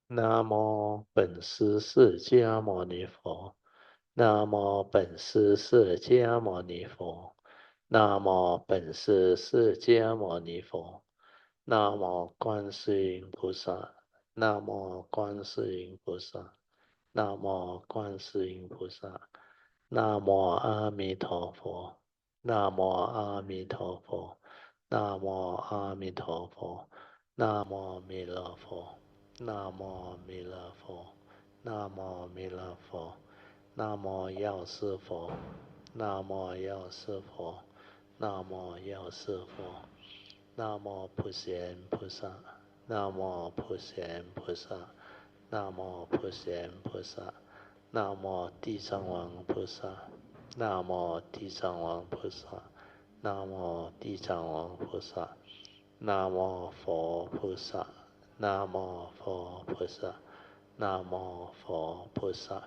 南无本师释迦牟尼佛。南无本师释迦牟尼佛。南无本师释迦牟尼佛。南无观世音菩萨。南无观世音菩萨。南无观世音菩萨。南无阿弥陀佛。南无阿弥陀佛。南无阿弥陀佛。南无弥勒佛。南无弥勒佛。南无弥勒佛。南无药师佛。南无药师佛。南无药师佛。南无普贤菩萨。南无普贤菩萨。南无普贤菩萨。南无地藏王菩萨。南无地藏王菩萨。南无地藏王菩萨。南无佛菩萨。南无佛菩萨。南无佛菩萨。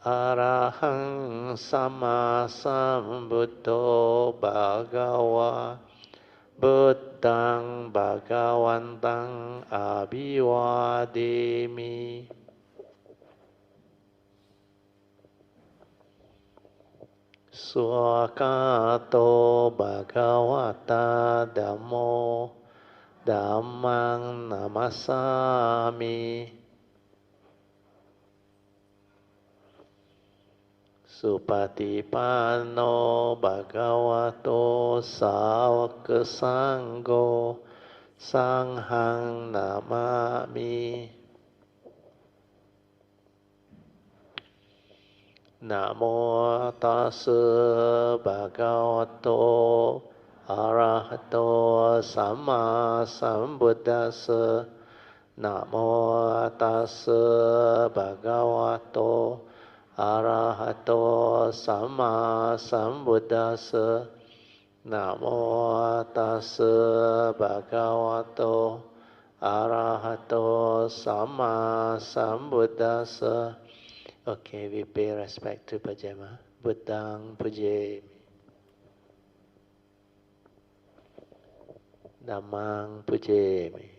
อะระหังสัมมาสัมพุทโธภะคะวะพุทธังภะคะวันตังอะภิวาเทมิสุขโตภะคะวะตาธัมโมธัมมังนัมมัสสามิสุปฏิปันโนภะคะวะโตสาวกสังโฆสังฆังนามามินะโมตัสสะภะคะวะโตอะระหะโตสัมมาสัมพุทธัสสะนะโมตัสสะภะคะวะโตอะระหะโตสัมมาสัมพุทธัสสะนะโมตัสสะภะคะวะโตอะระหะโตสัมมาสัมพุทธัสสะ Okay, we pay respect to Pajama. Buddhang Pujami. Dhammang Pujami.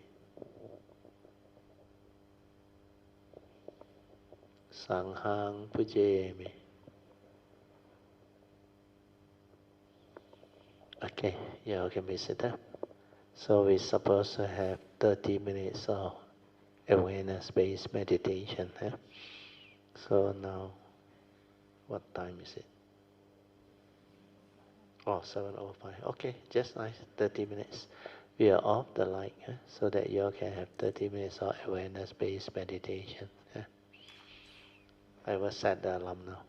Sanghang Pujami. Okay, you can be seated. So we're supposed to have 30 minutes of awareness-based meditation. So now, what time is it? Oh, 7:05. Okay, just nice, 30 minutes. We are off the light so that you all can have 30 minutes of awareness-based meditation. I will set the alarm now.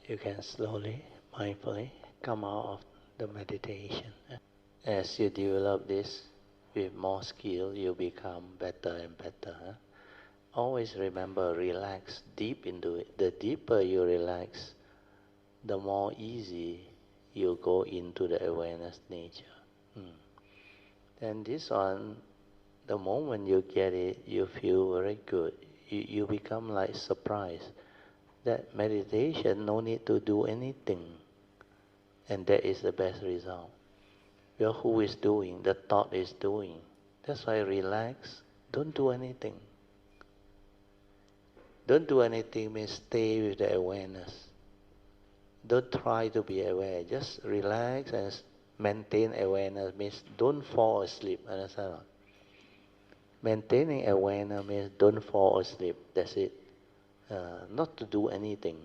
You can slowly, mindfully come out of the meditation. As you develop this with more skill, you become better and better. Always remember, relax deep into it. The deeper you relax, the more easy you go into the awareness nature. And this one, the moment you get it, you feel very good. You become like surprised. That meditation, no need to do anything. And that is the best result. Well, who is doing? The thought is doing. That's why relax. Don't do anything. Don't do anything means stay with the awareness. Don't try to be aware. Just relax and maintain awareness means don't fall asleep. Understand? Maintaining awareness means don't fall asleep. That's it. Not to do anything.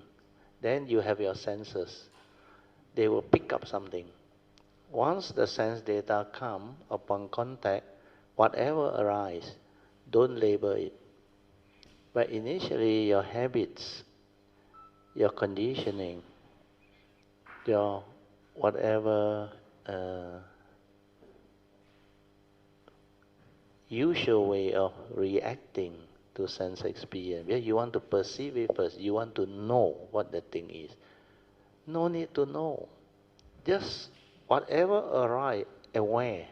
Then you have your senses. They will pick up something. Once the sense data come upon contact, whatever arises, don't label it. But initially your habits, your conditioning, your whatever usual way of reacting to sense experience. Yeah, you want to perceive it first. You want to know what the thing is. No need to know. Just whatever arrive, aware.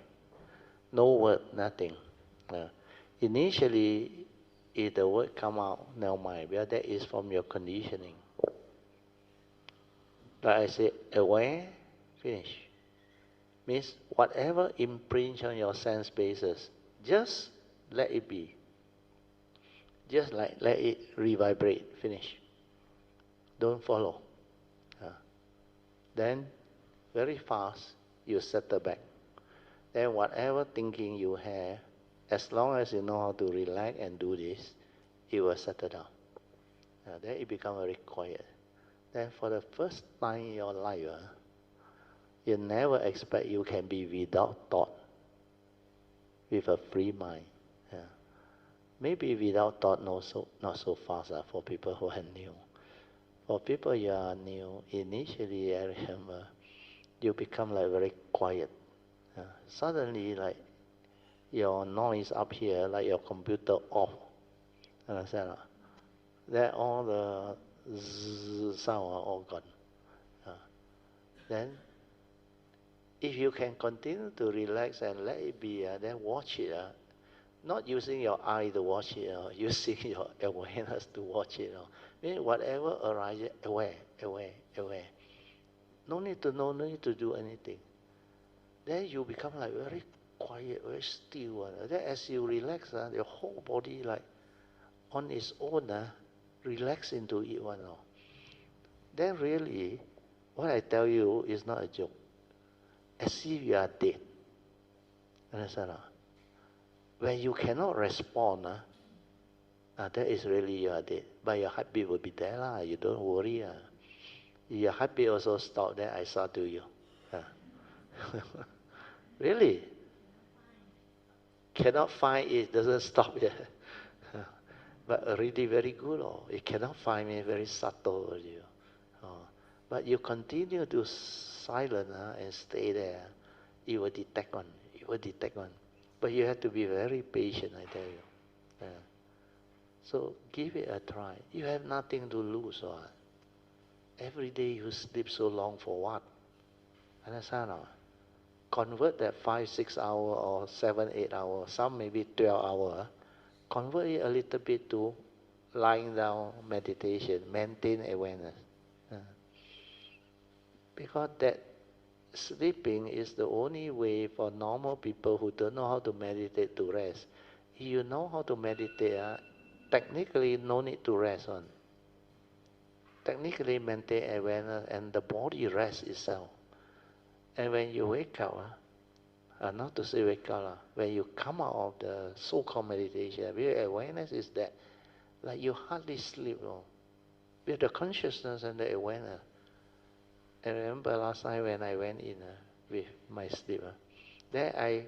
No word, nothing. Initially, if the word come out, no mind. Well, that is from your conditioning. Like I say, aware, finish. Means whatever imprints on your sense bases, just let it be. Just like let it revibrate, finish. Don't follow. Then very fast you settle back. Then whatever thinking you have, as long as you know how to relax and do this, it will settle down. Then it becomes very quiet. Then for the first time in your life, you never expect you can be without thought, with a free mind. Maybe without thought not so fast for people who are new. For people you are new, initially I remember, you become like very quiet. Suddenly like your noise up here, like your computer off. Understand? Then all the sound are all gone. Then if you can continue to relax and let it be, then watch it. Not using your eye to watch it, using your awareness to watch it. Meaning whatever arises, aware. No need to know, no need to do anything. Then you become like very quiet, very still. Then as you relax, your whole body like on its own, relax into it one. Then really, what I tell you is not a joke. As if you are dead. Understand? When you cannot respond, that is really you are dead. But your heartbeat will be there, you don't worry. Your heartbeat also stop, then I saw to you. Really? Cannot find it, doesn't stop yet. But already very good. It cannot find me, very subtle already. But you continue to silent and stay there. It will detect one. It will detect one. But you have to be very patient, I tell you. So give it a try. You have nothing to lose. Every day you sleep so long for what? Understand? Convert that 5-6 hours or 7-8 hours, some maybe 12 hours. Convert it a little bit to lying down meditation, maintain awareness. Because that sleeping is the only way for normal people who don't know how to meditate to rest. If you know how to meditate, technically no need to rest on. Technically maintain awareness and the body rests itself. And when you wake up, not to say wake up, when you come out of the so-called meditation, your awareness is that like you hardly sleep. With the consciousness and the awareness. I remember last night when I went in with my sleep. Then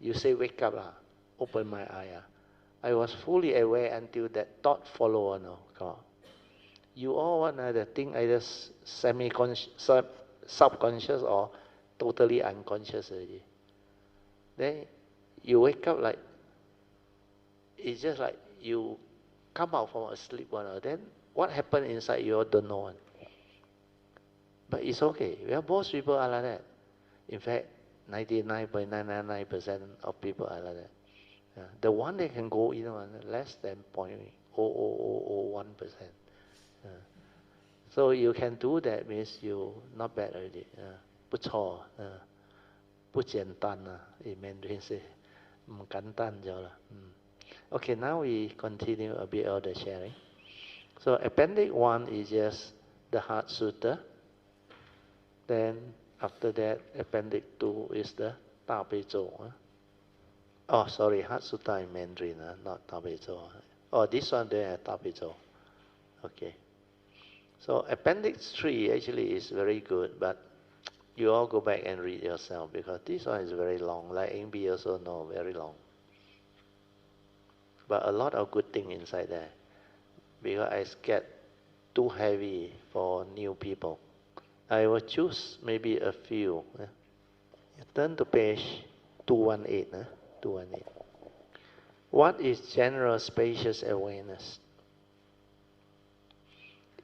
you say wake up, open my eye. I was fully aware until that thought follow on. You all want the thing either subconscious or totally unconscious already. Then you wake up like, it's just like you come out from a sleep. Then what happened inside you all don't know. But it's okay. Most people are like that. In fact, 99.999% of people are like that. The one that can go in less than 0.00001%. So you can do that means you not bad already. 不错, 不简单, in Mandarin say. 唔简单咗啦. Okay, now we continue a bit of the sharing. So Appendix 1 is just the Heart Sutta. Then after that, Appendix 2 is the 大悲咒. Oh, sorry, Heart Sutta in Mandarin, not 大悲咒. Oh, this one there, 大悲咒. Okay. So Appendix 3 actually is very good, but you all go back and read yourself because this one is very long. Like NB also know, very long. But a lot of good thing inside there. Because I scared too heavy for new people. I will choose maybe a few. You turn to page 218. 218. What is general spacious awareness?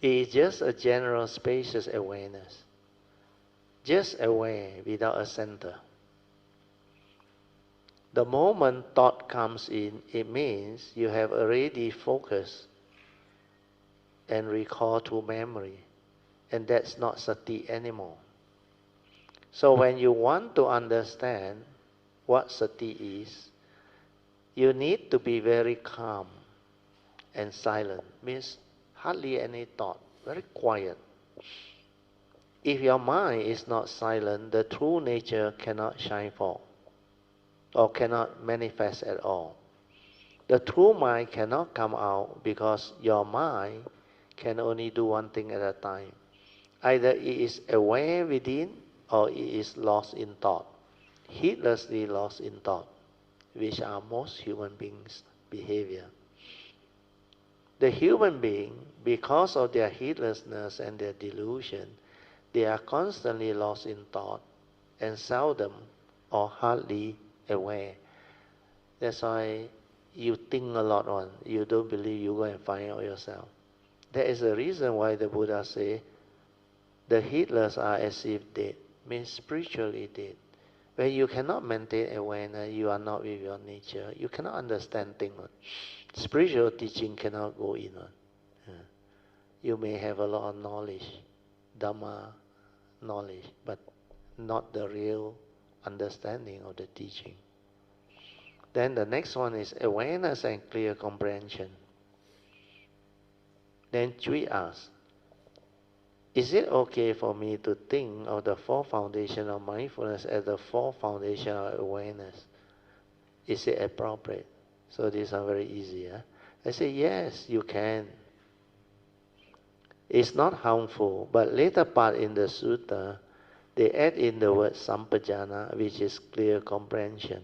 It is just a general spacious awareness. Just aware without a center. The moment thought comes in, it means you have already focused and recall to memory. And that's not sati anymore. So when you want to understand what sati is, you need to be very calm and silent. Means hardly any thought, very quiet. If your mind is not silent, the true nature cannot shine forth or cannot manifest at all. The true mind cannot come out because your mind can only do one thing at a time. Either it is aware within or it is lost in thought, heedlessly lost in thought, which are most human beings' behavior. The human being, because of their heedlessness and their delusion, they are constantly lost in thought and seldom or hardly aware. That's why you think a lot on. You don't believe, you go and find out yourself. There is a reason why the Buddha say the heedless are as if dead, means spiritually dead. When you cannot maintain awareness, you are not with your nature. You cannot understand things. Spiritual teaching cannot go in. You may have a lot of knowledge, Dhamma knowledge, but not the real understanding of the teaching. Then the next one is awareness and clear comprehension. Then Chui asks, is it okay for me to think of the four foundations of mindfulness as the four foundations of awareness? Is it appropriate? So these are very easy. I say, yes, you can. It's not harmful, but later part in the Sutta, they add in the word sampajana, which is clear comprehension,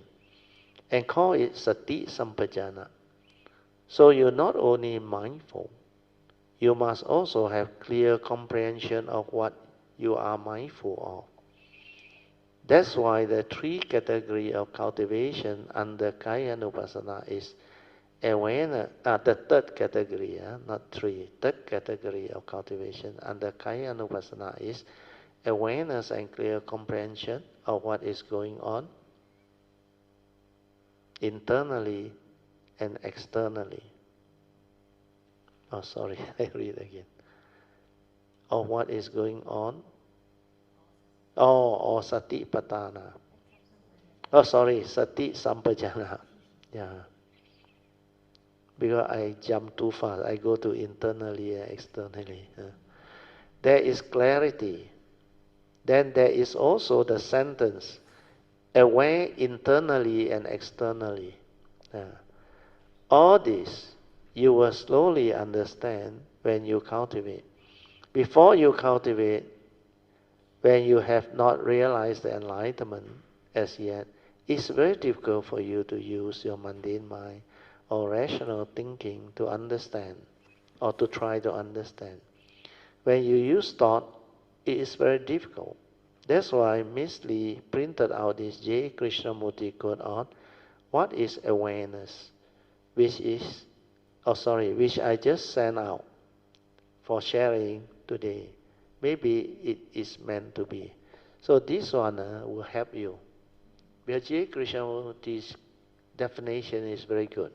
and call it sati sampajana. So you're not only mindful, you must also have clear comprehension of what you are mindful of. That's why the three categories of cultivation under Kayanupassana is awareness, the third category, not three, third category of cultivation under Kayanupassana is awareness and clear comprehension of what is going on internally and externally. Oh, sorry, I read again. Of what is going on. Oh, or sati patana. Oh, sorry, sati sampajana. Yeah. Because I jump too fast. I go to internally and externally. There is clarity. Then there is also the sentence, aware internally and externally. All this you will slowly understand when you cultivate. Before you cultivate, when you have not realized the enlightenment as yet, it's very difficult for you to use your mundane mind or rational thinking to understand or to try to understand. When you use thought, it is very difficult. That's why Miss Lee printed out this J. Krishnamurti quote on what is awareness, which I just sent out for sharing today. Maybe it is meant to be. So this one will help you. Because J. Krishnamurti's definition is very good.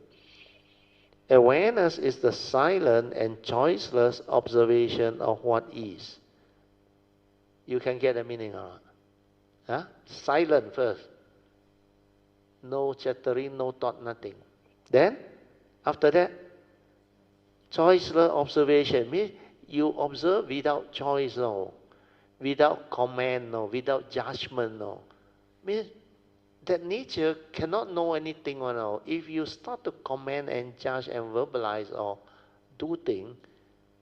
Awareness is the silent and choiceless observation of what is. You can get the meaning or not? Silent first. No chattering, no thought, nothing. Then, after that, choiceless observation means you observe without choice, without comment, without judgment. Means that nature cannot know anything. If you start to comment and judge and verbalize or do things,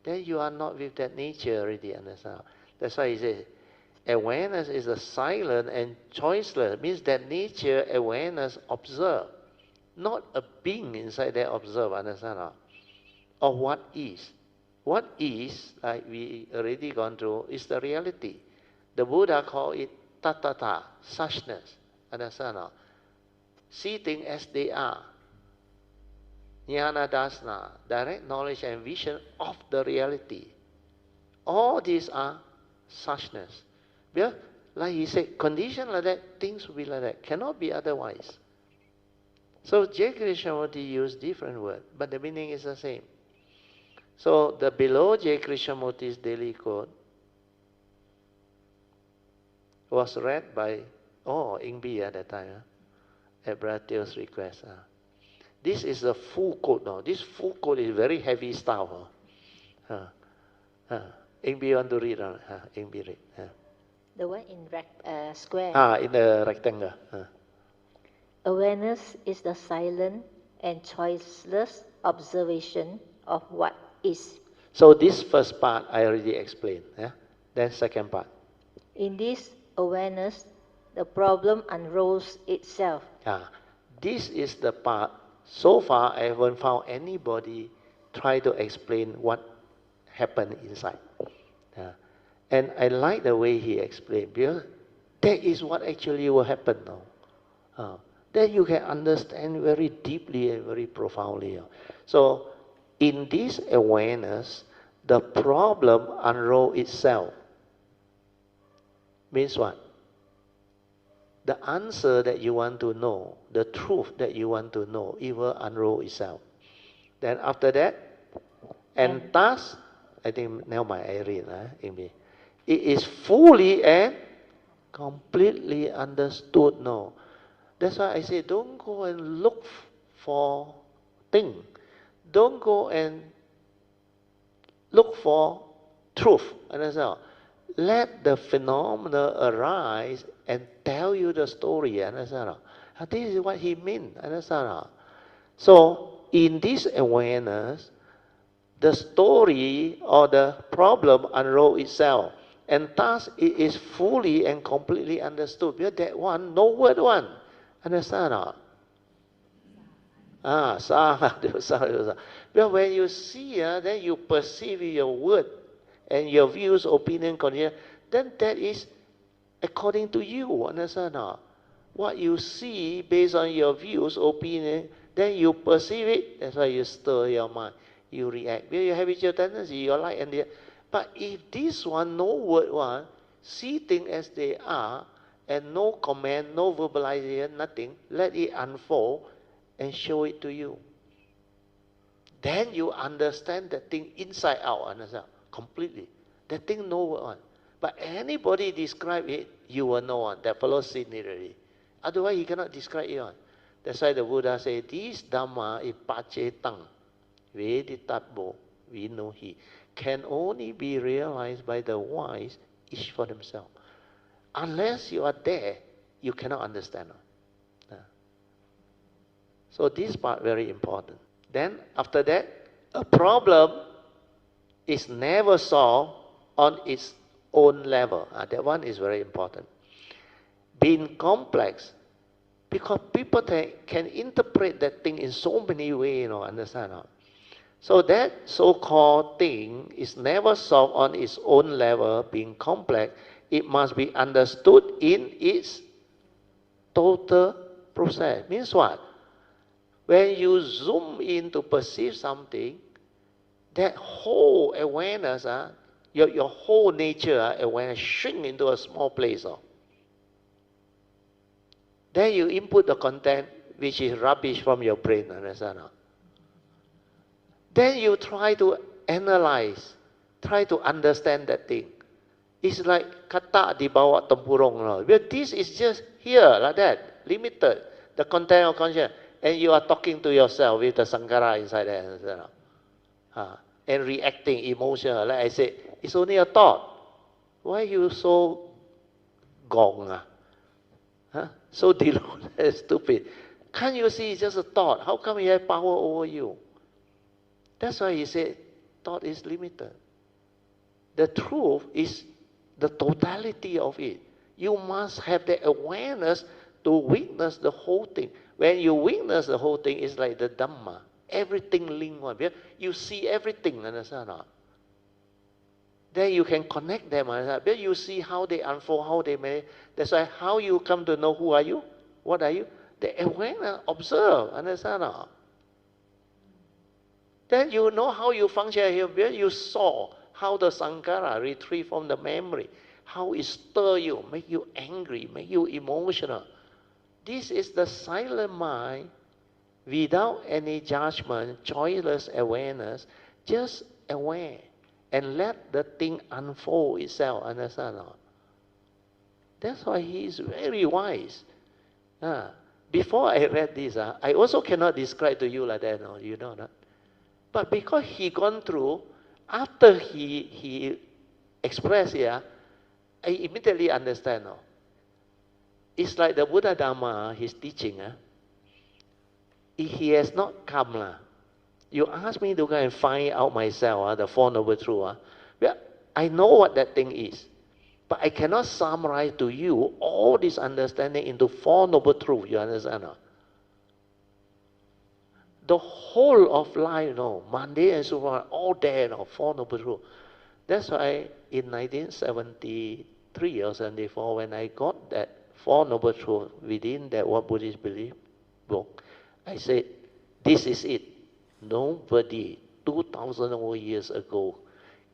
then you are not with that nature already. Understand? That's why he says, awareness is a silent and choiceless. Means that nature awareness observe, not a being inside there observe. Understand? Of what is. What is, like we already gone through, is the reality. The Buddha called it tatata, suchness. Understand? See things as they are. Jnana dasna, direct knowledge and vision of the reality. All these are suchness. Yeah? Like he said, condition like that, things will be like that. Cannot be otherwise. So J. Krishnamurti used different words, but the meaning is the same. So the below J. Krishnamurti's daily quote, was read by, Ingbi at that time, at Brother Teo's request. This is the full quote now. This full quote is very heavy stuff. Ingbi want to read? Ingbi read. The one in square. In the rectangle. Awareness is the silent and choiceless observation of what is. So this first part I already explained. Then second part. In this awareness, the problem unrolls itself. This is the part. So far, I haven't found anybody try to explain what happened inside. And I like the way he explained, because that is what actually will happen now. Then you can understand very deeply and very profoundly. So, in this awareness, the problem unrolls itself. Means what? The answer that you want to know, the truth that you want to know, it will unroll itself. Then after that, and thus, I think now I read, it is fully and completely understood now. That's why I say, don't go and look for things. Don't go and look for truth. Understand? Let the phenomena arise and tell you the story. Understand? This is what he meant. Understand? So, in this awareness, the story or the problem unrolls itself. And thus, it is fully and completely understood. Because that one, no word one. Understand? Because when you see, then you perceive your word and your views, opinion, condition, then that is according to you. Understand? What you see based on your views, opinion, then you perceive it. That's why you stir your mind. You react. Because you have your tendency, your like and the. But if this one, no word one, see things as they are, and no comment, no verbalization, nothing, let it unfold and show it to you. Then you understand the thing inside out, understand? Completely. That thing no word one. But anybody describe it, you will know one. That fellow seen it already. Otherwise, he cannot describe it one. That's why the Buddha said, this Dhamma is pacetang, veditatbo, we know he, can only be realized by the wise, each for themselves. Unless you are there, you cannot understand. So this part very important. Then after that, a problem is never solved on its own level. That one is very important. Being complex, because people can interpret that thing in so many ways, understand? So that so-called thing is never solved on its own level, being complex. It must be understood in its total process. Means what? When you zoom in to perceive something, that whole awareness, your whole nature, awareness shrink into a small place. Then you input the content, which is rubbish from your brain, understand? Then you try to analyze, try to understand that thing. It's like kata di bawah tempurung. Because this is just here, like that, limited. The content of consciousness. And you are talking to yourself with the sankara inside there. And reacting emotional. Like I said, it's only a thought. Why are you so gong? So deluded, stupid. Can't you see it's just a thought? How come it has power over you? That's why he said, thought is limited. The truth is the totality of it. You must have the awareness to witness the whole thing. When you witness the whole thing, it's like the Dhamma. Everything linked one. You see everything, understand? Then you can connect them. Then you see how they unfold, how they may. That's why how you come to know who are you? What are you? The awareness, observe, understand? Then you know how you function here. You saw how the Sankara retrieve from the memory, how it stir you, make you angry, make you emotional. This is the silent mind without any judgment, choiceless awareness, just aware and let the thing unfold itself, understand? That's why he is very wise. Before I read this, I also cannot describe to you like that, no, you know that. But because he gone through, after he expressed here, I immediately understand. No? It's like the Buddha Dharma, his teaching. He has not come. You ask me to go and find out myself, the Four Noble Truths. Well, I know what that thing is. But I cannot summarize to you all this understanding into Four Noble Truths. You understand? The whole of life, Mandarin and Sutra, all there, Four Noble Truths. That's why in 1973 or 74, when I got that Four Noble Truths within that What Buddhists Believe book, I said, this is it. Nobody 2,000 over years ago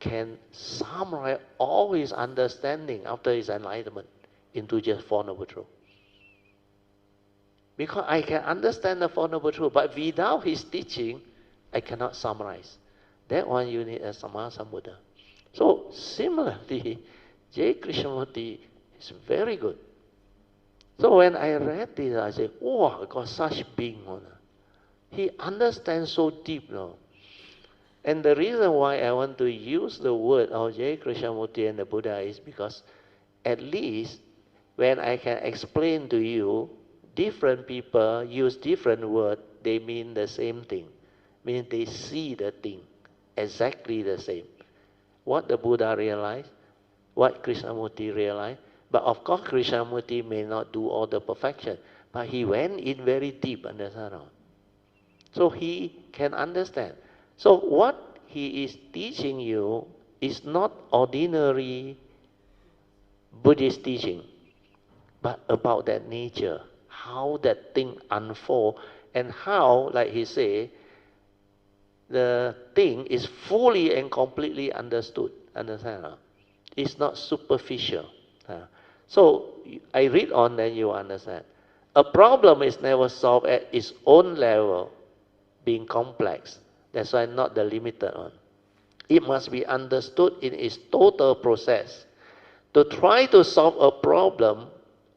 can summarize all his understanding after his enlightenment into just Four Noble Truths. Because I can understand the Four Noble Truths, but without his teaching, I cannot summarize. That one you need a Sammasambuddha. So similarly, J. Krishnamurti is very good. So when I read this, I said, oh, I got such being. He understands so deep. And the reason why I want to use the word of J. Krishnamurti and the Buddha is because at least when I can explain to you, different people use different words, they mean the same thing. Means they see the thing exactly the same. What the Buddha realized, what Krishnamurti realized. But of course, Krishnamurti may not do all the perfection, but he went in very deep, understand? So he can understand. So what he is teaching you is not ordinary Buddhist teaching, but about that nature, how that thing unfolds, and how, like he say, the thing is fully and completely understood. Understand? It's not superficial. So I read on, then you understand. A problem is never solved at its own level, being complex. That's why not the limited one. It must be understood in its total process. To try to solve a problem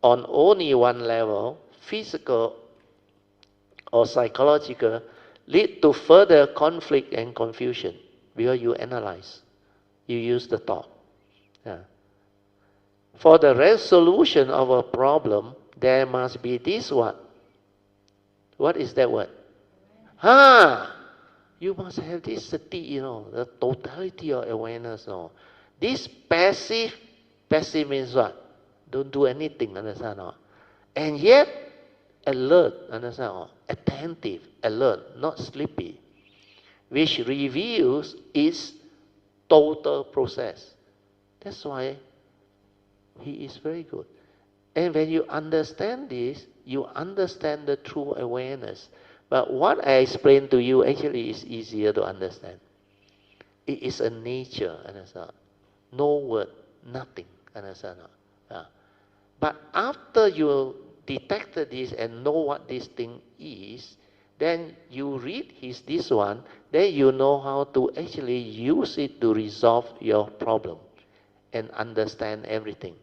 on only one level, physical or psychological, lead to further conflict and confusion because you analyze, you use the thought. For the resolution of a problem, there must be this one. What is that word? You must have this sati, the totality of awareness. This passive means what? Don't do anything, understand? And yet, alert, understand? Attentive, alert, not sleepy, which reveals its total process. That's why he is very good. And when you understand this, you understand the true awareness. But what I explained to you actually is easier to understand. It is a nature, understand? No word, nothing, understand? But after you detected this and know what this thing is, then you read this one, then you know how to actually use it to resolve your problem and understand everything.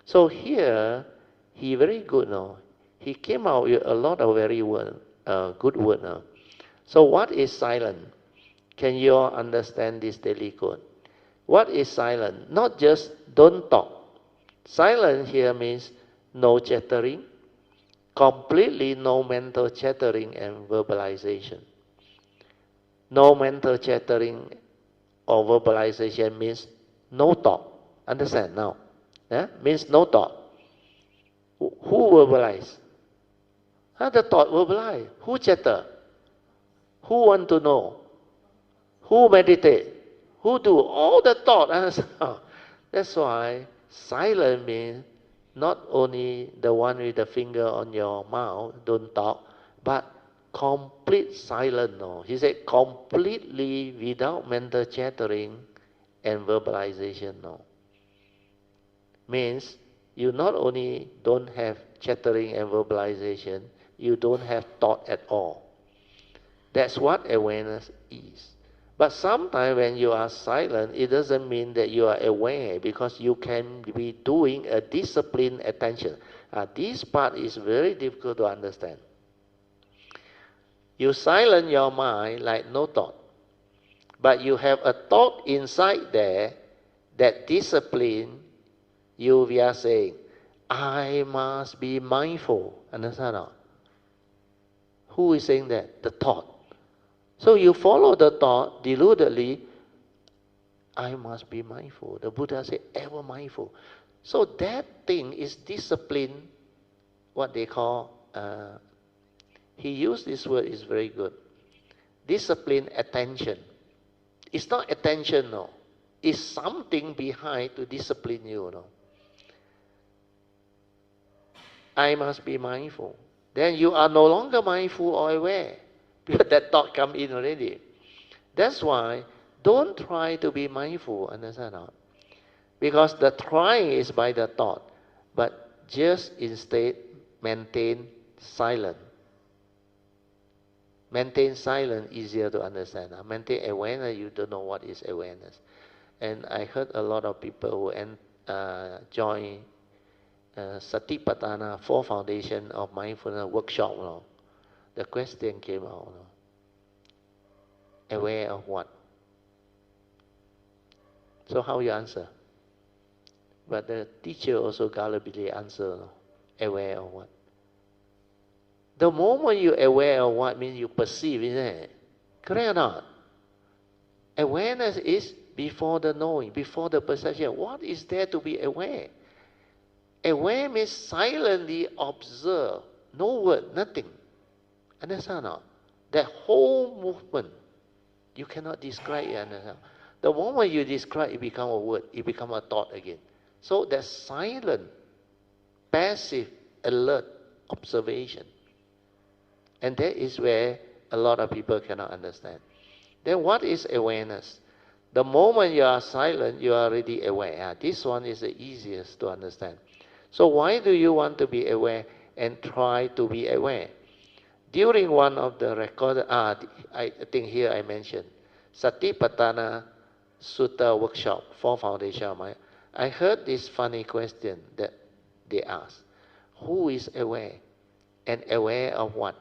So here, he very good. He came out with a lot of very good word. So what is silent? Can you all understand this daily code? What is silent? Not just don't talk. Silent here means no chattering, completely no mental chattering and verbalization. No mental chattering or verbalization means no thought. Understand now? Means no thought. Who verbalize? The thought verbalize. Who chatter? Who want to know? Who meditate? Who do? All the thought. That's why silent means not only the one with the finger on your mouth, don't talk, but complete silence. He said completely without mental chattering and verbalization. Means you not only don't have chattering and verbalization, you don't have thought at all. That's what awareness is. But sometimes when you are silent, it doesn't mean that you are aware, because you can be doing a disciplined attention. This part is very difficult to understand. You silence your mind like no thought, but you have a thought inside there that discipline you. We are saying, I must be mindful. Understand or not? Who is saying that? The thought. So you follow the thought deludedly. I must be mindful. The Buddha said, ever mindful. So that thing is discipline, what they call, he used this word, is very good. Discipline attention. It's not attention, no. It's something behind to discipline you, no. I must be mindful. Then you are no longer mindful or aware, because that thought come in already. That's why don't try to be mindful, understand or not? Because the trying is by the thought, but just instead maintain silence. Maintain silence, easier to understand. Maintain awareness, you don't know what is awareness. And I heard a lot of people who join Satipatthana, 4 foundation of mindfulness workshop. You know, the question came out, you know, aware of what? So how you answer? But the teacher also gullibly answer, aware of what? The moment you aware of what means you perceive, isn't it? Correct or not? Awareness is before the knowing, before the perception. What is there to be aware? Aware means silently observe, no word, nothing. Understand or not? That whole movement, you cannot describe it. Understand? The moment you describe, it becomes a word, it becomes a thought again. So that silent, passive, alert observation. And that is where a lot of people cannot understand. Then what is awareness? The moment you are silent, you are already aware. This one is the easiest to understand. So why do you want to be aware and try to be aware? During one of the recorded, I think here I mentioned, Satipatthana Sutta workshop, 4 foundation of mind, I heard this funny question that they asked. Who is aware? And aware of what?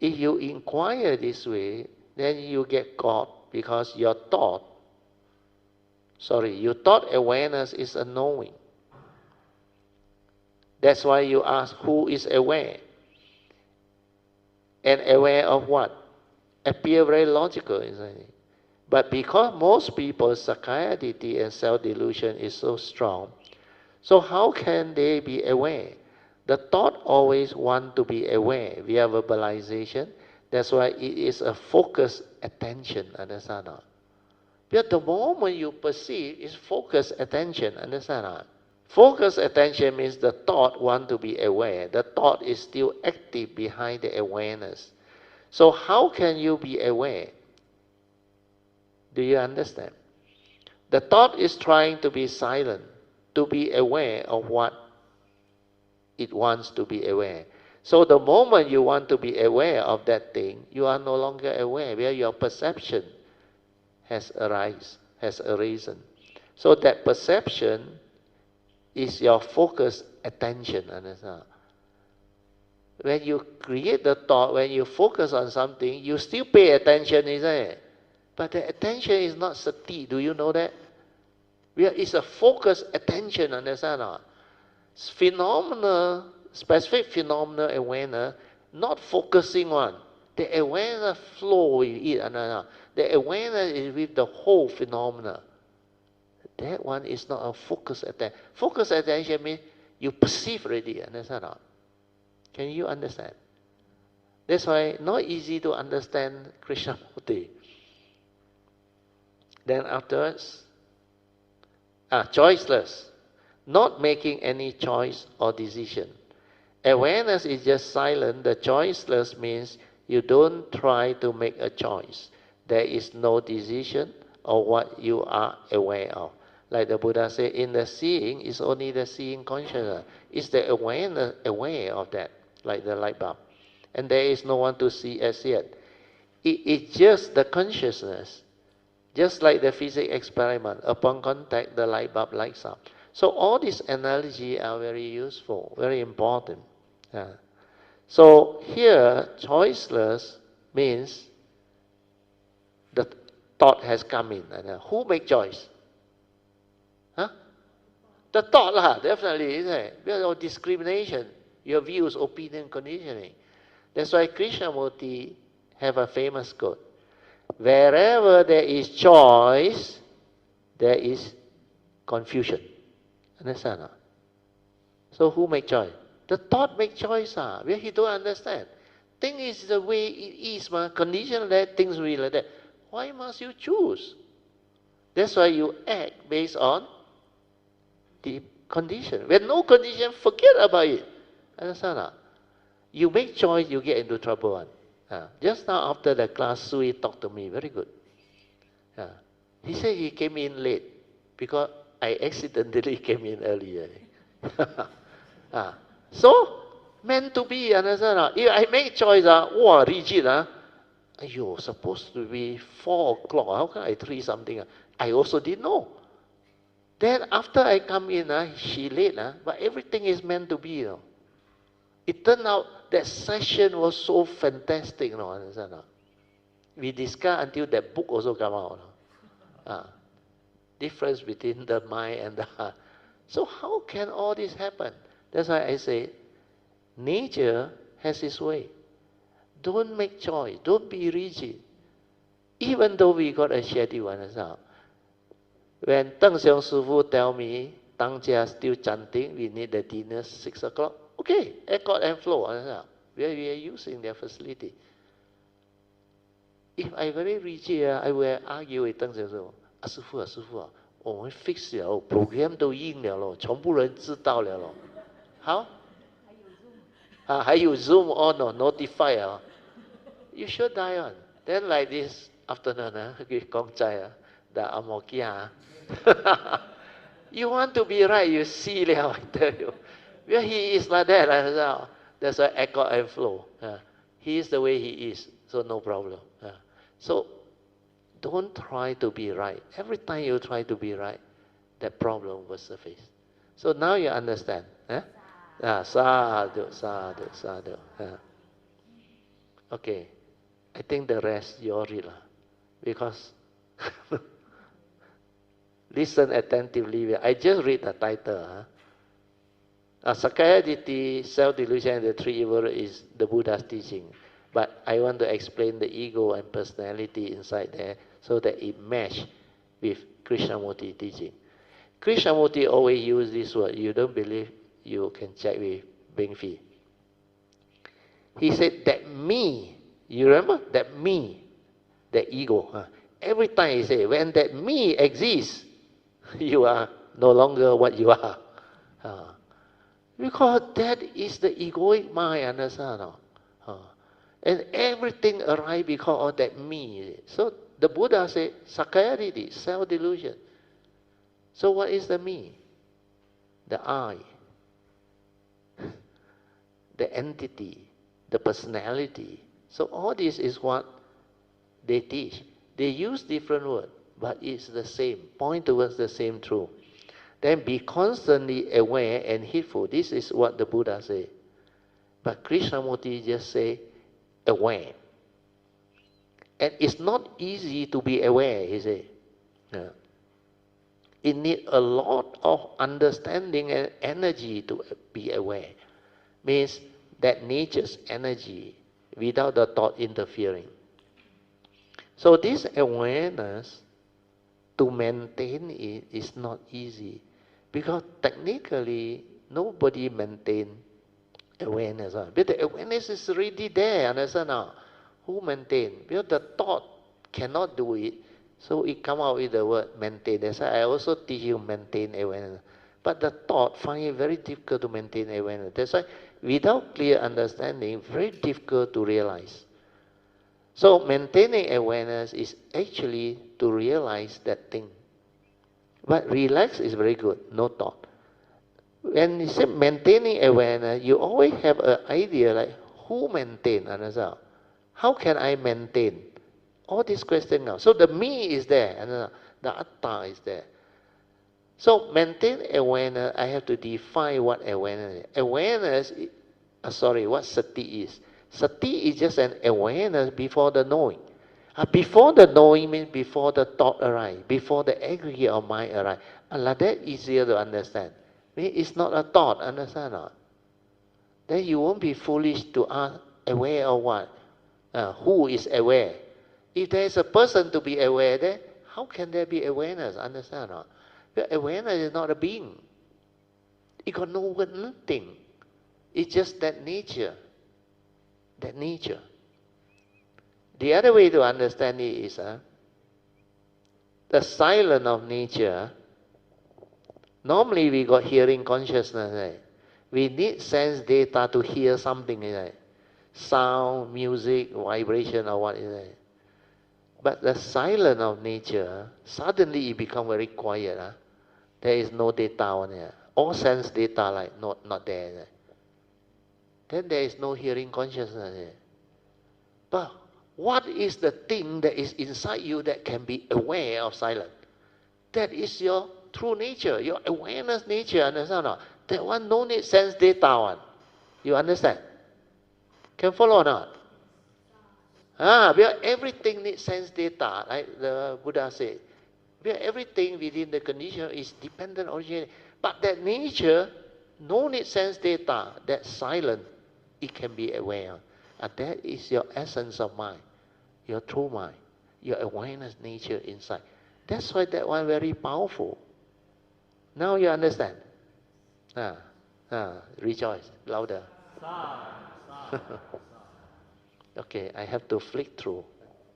If you inquire this way, then you get caught, because your thought awareness is a knowing. That's why you ask, who is aware? And aware of what? Appear very logical, isn't it? But because most people's psychiatry and self-delusion is so strong, so how can they be aware? The thought always want to be aware via verbalization. That's why it is a focused attention, understand not? But the moment you perceive is focused attention, understand not? Focused attention means the thought want to be aware. The thought is still active behind the awareness. So how can you be aware? Do you understand? The thought is trying to be silent, to be aware of what it wants to be aware. So the moment you want to be aware of that thing, you are no longer aware, where your perception has arisen. So that perception is your focused attention, understand? When you create the thought, when you focus on something, you still pay attention, isn't it? But the attention is not sati. Do you know that? It's a focused attention, understand? Phenomena, specific phenomena awareness, not focusing on. The awareness flow with it, understand? The awareness is with the whole phenomena. That one is not a focused attention. Focused attention means you perceive already, understand? Can you understand? That's why not easy to understand Krishnamurti. Then afterwards, choiceless, not making any choice or decision. Awareness is just silent. The choiceless means you don't try to make a choice. There is no decision of what you are aware of. Like the Buddha said, in the seeing, it's only the seeing consciousness. It's the awareness aware of that, like the light bulb. And there is no one to see as yet. It's just the consciousness, just like the physics experiment. Upon contact, the light bulb lights up. So all these analogies are very useful, very important. So here, choiceless means the thought has come in. And who make choice? Huh? The thought lah, definitely, isn't it? Because of discrimination, your views, opinion, conditioning. That's why Krishnamurti have a famous quote. Wherever there is choice, there is confusion. Understand? Or? So who make choice? The thought make choice. Where he don't understand. Thing is the way it is, condition that things will be like that. Why must you choose? That's why you act based on the condition. When no condition, forget about it. Understand? Or? You make choice, you get into trouble. Just now after the class, Sui talked to me, very good. He said he came in late because I accidentally came in earlier. So, meant to be, understand? If I make choice, rigid. You're supposed to be 4 o'clock. How come I 3 something? I also didn't know. Then after I come in, she late, but everything is meant to be. It turned out that session was so fantastic, understand? We discussed until that book also come out. Difference between the mind and the heart. So how can all this happen? That's why I say, nature has its way. Don't make choice. Don't be rigid. Even though we got a schedule, understand? When Deng Xiong Sifu tell me, Tangjia still chanting, we need the dinner 6 o'clock. Okay, accord and flow, understand? We are using their facility. If I very rigid, I will argue with Deng Xiong Sifu. 师傅啊，我们 fix 了 program 都印了咯，全部人知道了咯。好，还有 Zoom on notify you should die on. Then like this afternoon, 講齋the Amokia. You want to be right, you see了, I tell you. Well, he is like that. That's why echo and flow. He is the way he is, so no problem. So don't try to be right. Every time you try to be right, that problem will surface. So now you understand. Sadhu. Okay. I think the rest you all read. Because listen attentively. I just read the title. Sakaya Ditti, self-delusion, and the 3 evil is the Buddha's teaching. But I want to explain the ego and personality inside there so that it match with Krishnamurti teaching. Krishnamurti always use this word. You don't believe, you can check with Beng Phi. He said that me, you remember? That me, the ego. Every time he say, when that me exists, you are no longer what you are. Because that is the egoic mind, understand? And everything arises because of that me. So the Buddha said, Sakaya Ditti, self-delusion. So what is the me? The I. The entity. The personality. So all this is what they teach. They use different words, but it's the same. Point towards the same truth. Then be constantly aware and heedful. This is what the Buddha said. But Krishnamurti just say, aware. And it's not easy to be aware, he said. It needs a lot of understanding and energy to be aware. Means that nature's energy without the thought interfering. So this awareness, to maintain it is not easy. Because technically, nobody maintains awareness. But the awareness is already there, understand now? Who maintain? Because the thought cannot do it, so it come out with the word maintain. That's why I also teach you maintain awareness. But the thought find it very difficult to maintain awareness. That's why without clear understanding, very difficult to realize. So maintaining awareness is actually to realize that thing. But relax is very good, no thought. When you say maintaining awareness, you always have an idea like who maintain, understand? How can I maintain? All these questions now. So the me is there, and the atta is there. So maintain awareness, I have to define what awareness is. Awareness, what sati is. Sati is just an awareness before the knowing. Before the knowing means before the thought arise, before the aggregate of mind arise. Allah, that easier to understand. It's not a thought, understand or not? Then you won't be foolish to ask, aware of what? Who is aware? If there is a person to be aware, then how can there be awareness? Understand or not? But awareness is not a being. It got no word, nothing. It's just that nature. That nature. The other way to understand it is the silence of nature. Normally we got hearing consciousness, right? We need sense data to hear something, right? Sound, music, vibration, or what is it? But the silence of nature, suddenly it become very quiet. There is no data on it. All sense data like not there. Then there is no hearing consciousness. But what is the thing that is inside you that can be aware of silence? That is your true nature, your awareness nature, understand or not? That one no need sense data one. You understand? Can follow or not? Because everything needs sense data, like the Buddha said. Because everything within the condition is dependent origin. But that nature, no need sense data, that silent, it can be aware. And that is your essence of mind, your true mind, your awareness nature inside. That's why that one very powerful. Now you understand? Rejoice, louder. Okay, I have to flick through.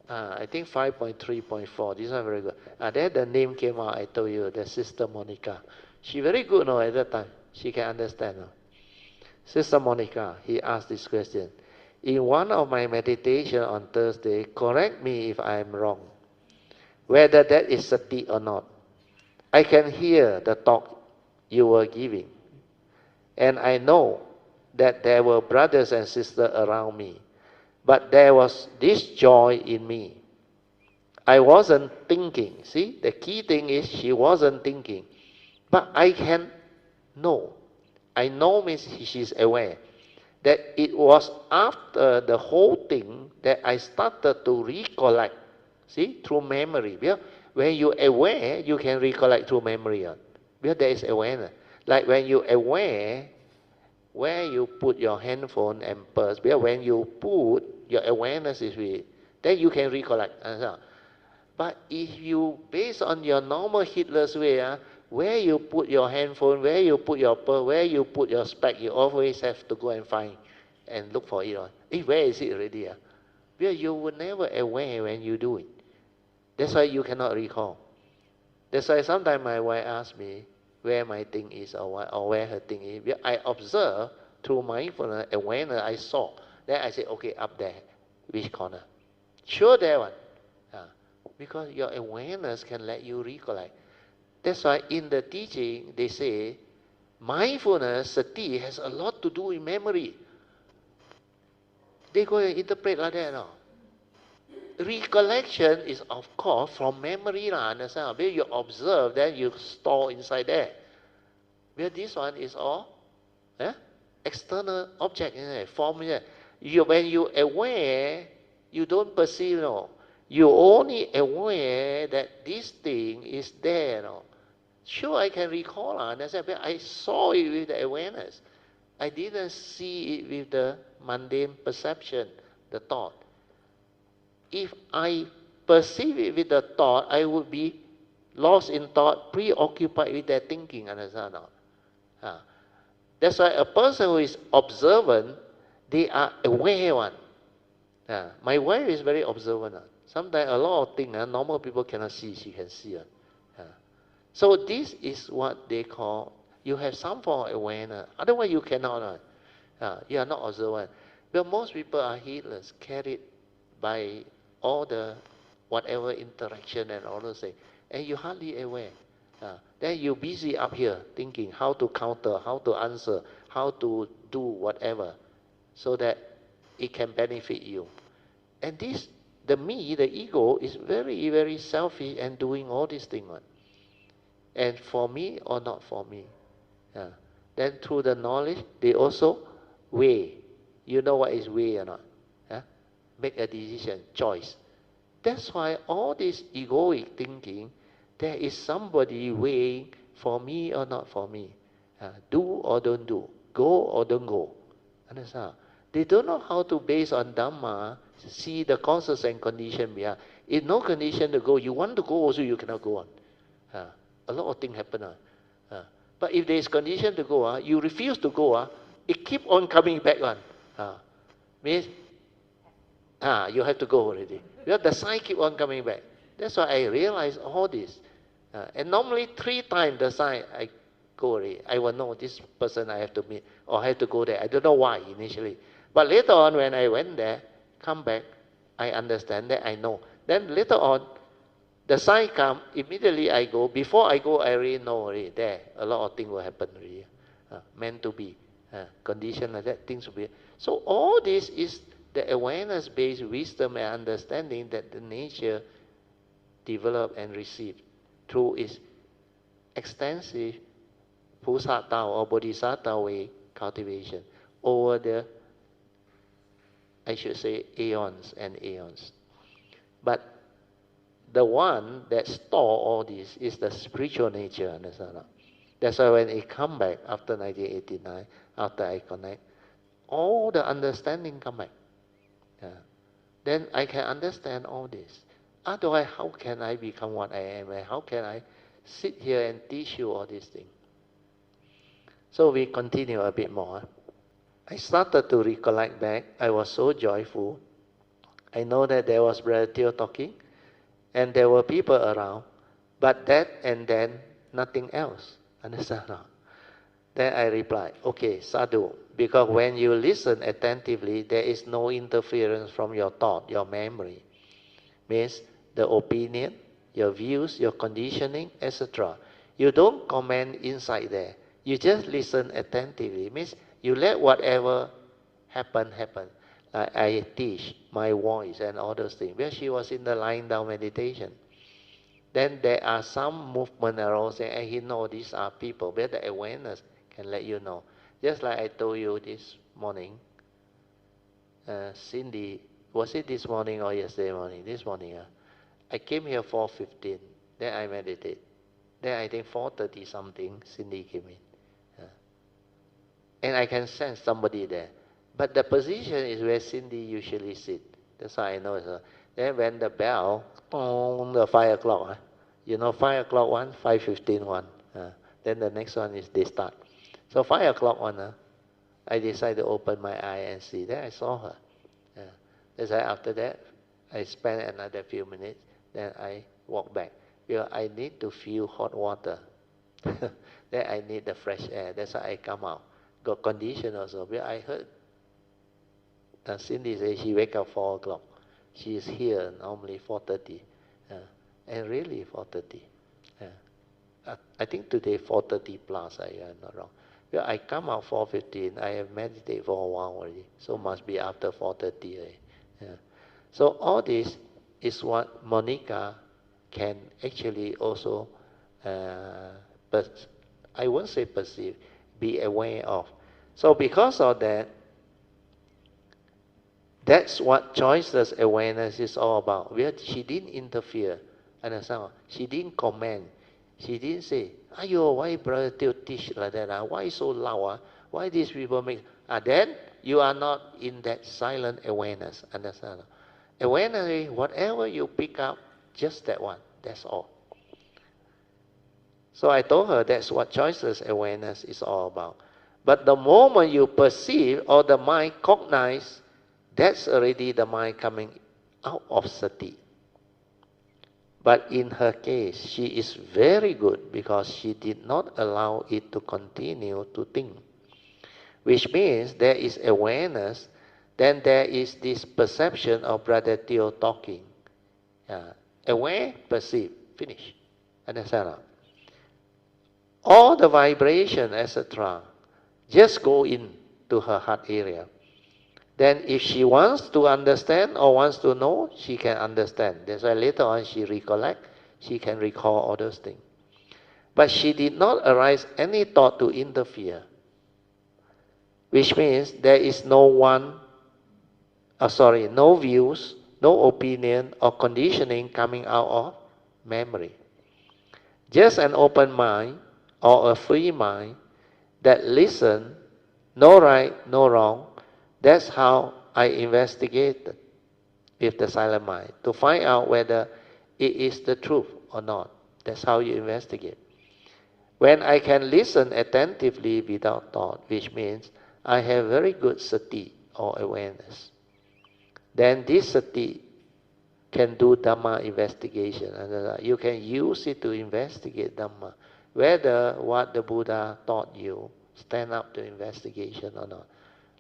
I think 5.3.4, this one very good. Then the name came out, I told you, the Sister Monica. She very good, no, at that time. She can understand. No? Sister Monica, he asked this question. In one of my meditation on Thursday, correct me if I am wrong, whether that is sati or not. I can hear the talk you were giving, and I know that there were brothers and sisters around me, but there was this joy in me. I wasn't thinking. See, the key thing is she wasn't thinking. But I can know. I know means she's aware that it was after the whole thing that I started to recollect. See, through memory. Because when you're aware, you can recollect through memory. Because there is awareness. Like when you're aware where you put your handphone and purse. Because when you put, your awareness is with it. Then you can recollect. But if you, based on your normal heedless way, where you put your handphone, where you put your purse, where you put your spec, you always have to go and find and look for it. Where is it already? Because you were never aware when you do it. That's why you cannot recall. That's why sometimes my wife asks me where my thing is or where her thing is. Because I observe through mindfulness, awareness, I saw. Then I say, okay, up there. Which corner? Sure, there one. Because your awareness can let you recollect. That's why in the teaching, they say, mindfulness, sati, has a lot to do with memory. They go and interpret like that. No? Recollection is, of course, from memory. Understand? Because you observe, then you store inside there. Because this one is all external object, form. When you're aware, you don't perceive. No. You're only aware that this thing is there. No? Sure, I can recall, but I saw it with the awareness. I didn't see it with the mundane perception, the thought. If I perceive it with the thought, I would be lost in thought, preoccupied with that thinking, understand? That's why a person who is observant, they are aware one. My wife is very observant. Sometimes a lot of things normal people cannot see, she can see. So this is what they call, you have some form of awareness. Otherwise you cannot. You are not observant. But most people are heedless, carried by all the whatever interaction and all those things. And you're hardly aware. Then you're busy up here thinking how to counter, how to answer, how to do whatever so that it can benefit you. And this, the me, the ego, is very, very selfish and doing all these things. And for me or not for me. Then through the knowledge, they also weigh. You know what is weigh or not? Make a decision, choice. That's why all this egoic thinking, there is somebody weighing for me or not for me. Do or don't do. Go or don't go. Understand? They don't know how to base on Dhamma, see the causes and condition behind. If no condition to go, you want to go also, you cannot go on. A lot of things happen. But if there is condition to go, you refuse to go, it keep on coming back on. Means you have to go already. Because the sign keep on coming back. That's why I realize all this. And normally 3 times the sign I go already. I will know this person I have to meet or I have to go there. I don't know why initially. But later on when I went there, come back, I understand that I know. Then later on, the sign come, immediately I go. Before I go, I already know already. There, a lot of things will happen already. Meant to be. Condition like that, things will be. So all this is the awareness-based wisdom and understanding that the nature develop and receive through its extensive Pusatao or Bodhisattva way cultivation over the, I should say, aeons and aeons. But the one that store all this is the spiritual nature, understand? That's why when it come back after 1989, after I connect, all the understanding come back. Then I can understand all this. Otherwise, how can I become what I am? And how can I sit here and teach you all these things? So we continue a bit more. I started to recollect back. I was so joyful. I know that there was Brother Teo talking, and there were people around, but that and then nothing else. Understand? Then I replied, okay, sadhu, because when you listen attentively, there is no interference from your thought, your memory. Means the opinion, your views, your conditioning, etc. You don't comment inside there. You just listen attentively. Means you let whatever happen, happen. Like I teach my voice and all those things. Because she was in the lying down meditation. Then there are some movement around saying, hey, he know these are people. But the awareness can let you know. Just like I told you this morning, Cindy, was it this morning or yesterday morning? This morning, I came here 4:15. Then I meditate. Then I think 4:30 something, Cindy came in. And I can sense somebody there. But the position is where Cindy usually sit. That's how I know it's her. Then when the bell, the 5 o'clock, you know 5 o'clock one, 5:15 one. Then the next one is they start. So 5 o'clock one, I decided to open my eye and see. Then I saw her. That's why after that, I spent another few minutes. Then I walk back. Because I need to feel hot water. Then I need the fresh air. That's why I come out. Got condition also. Because I heard Cindy say she wake up 4 o'clock. She is here normally 4:30. And really 4:30. I think today 4:30 plus, I am not wrong. Well, I come out 4:15. I have meditated for a while already. So must be after 4:30. So all this is what Monica can actually also, but I won't say perceive, be aware of. So because of that, that's what choiceless awareness is all about. Where she didn't interfere, understand? She didn't comment. She didn't say, "Ayo, why Brother Teo teach like that? Why so loud? Why these people make?" Then you are not in that silent awareness, understand? Awareness is whatever you pick up, just that one. That's all. So I told her that's what choiceless awareness is all about. But the moment you perceive or the mind cognize, that's already the mind coming out of sati. But in her case, she is very good because she did not allow it to continue to think. Which means there is awareness, then there is this perception of Brother Teo talking. Aware, perceive, finish. Understand? All the vibration, etc., just go in to her heart area. Then if she wants to understand or wants to know, she can understand. That's why later on she recollect, she can recall all those things. But she did not arise any thought to interfere, which means there is no no views, no opinion or conditioning coming out of memory. Just an open mind or a free mind that listen, no right, no wrong. That's how I investigated with the silent mind to find out whether it is the truth or not. That's how you investigate. When I can listen attentively without thought, which means I have very good sati or awareness, then this sati can do Dhamma investigation. And you can use it to investigate Dhamma. Whether what the Buddha taught you stand up to investigation or not.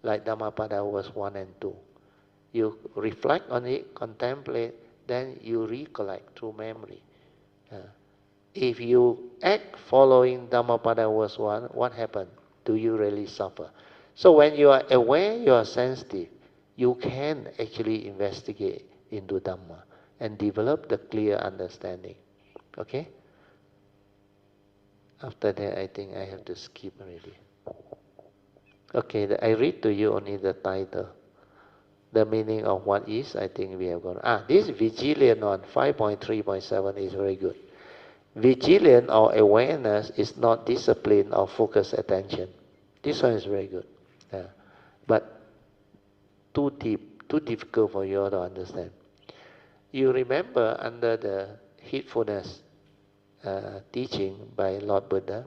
Like Dhammapada verse 1 and 2. You reflect on it, contemplate, then you recollect through memory. If you act following Dhammapada verse 1, what happened? Do you really suffer? So when you are aware, you are sensitive, you can actually investigate into Dhamma and develop the clear understanding. Okay? After that, I think I have to skip already. Okay, I read to you only the title. The meaning of what is, I think we have got. This vigilant on 5.3.7 is very good. Vigilant or awareness is not discipline or focused attention. This one is very good. But too deep, too difficult for you all to understand. You remember under the heedfulness teaching by Lord Buddha,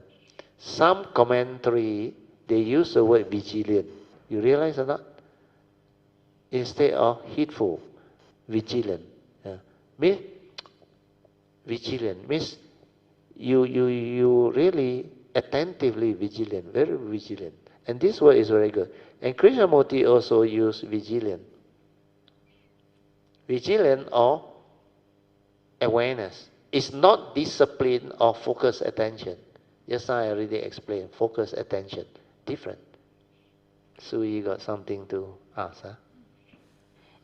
some commentary, they use the word vigilant. You realize or not? Instead of heedful, vigilant. Means vigilant means you really attentively vigilant, very vigilant. And this word is very good. And Krishnamurti also used vigilant. Vigilant or awareness. It's not discipline or focused attention. Just now I already explained. Focused attention. Different. So you got something to ask, huh?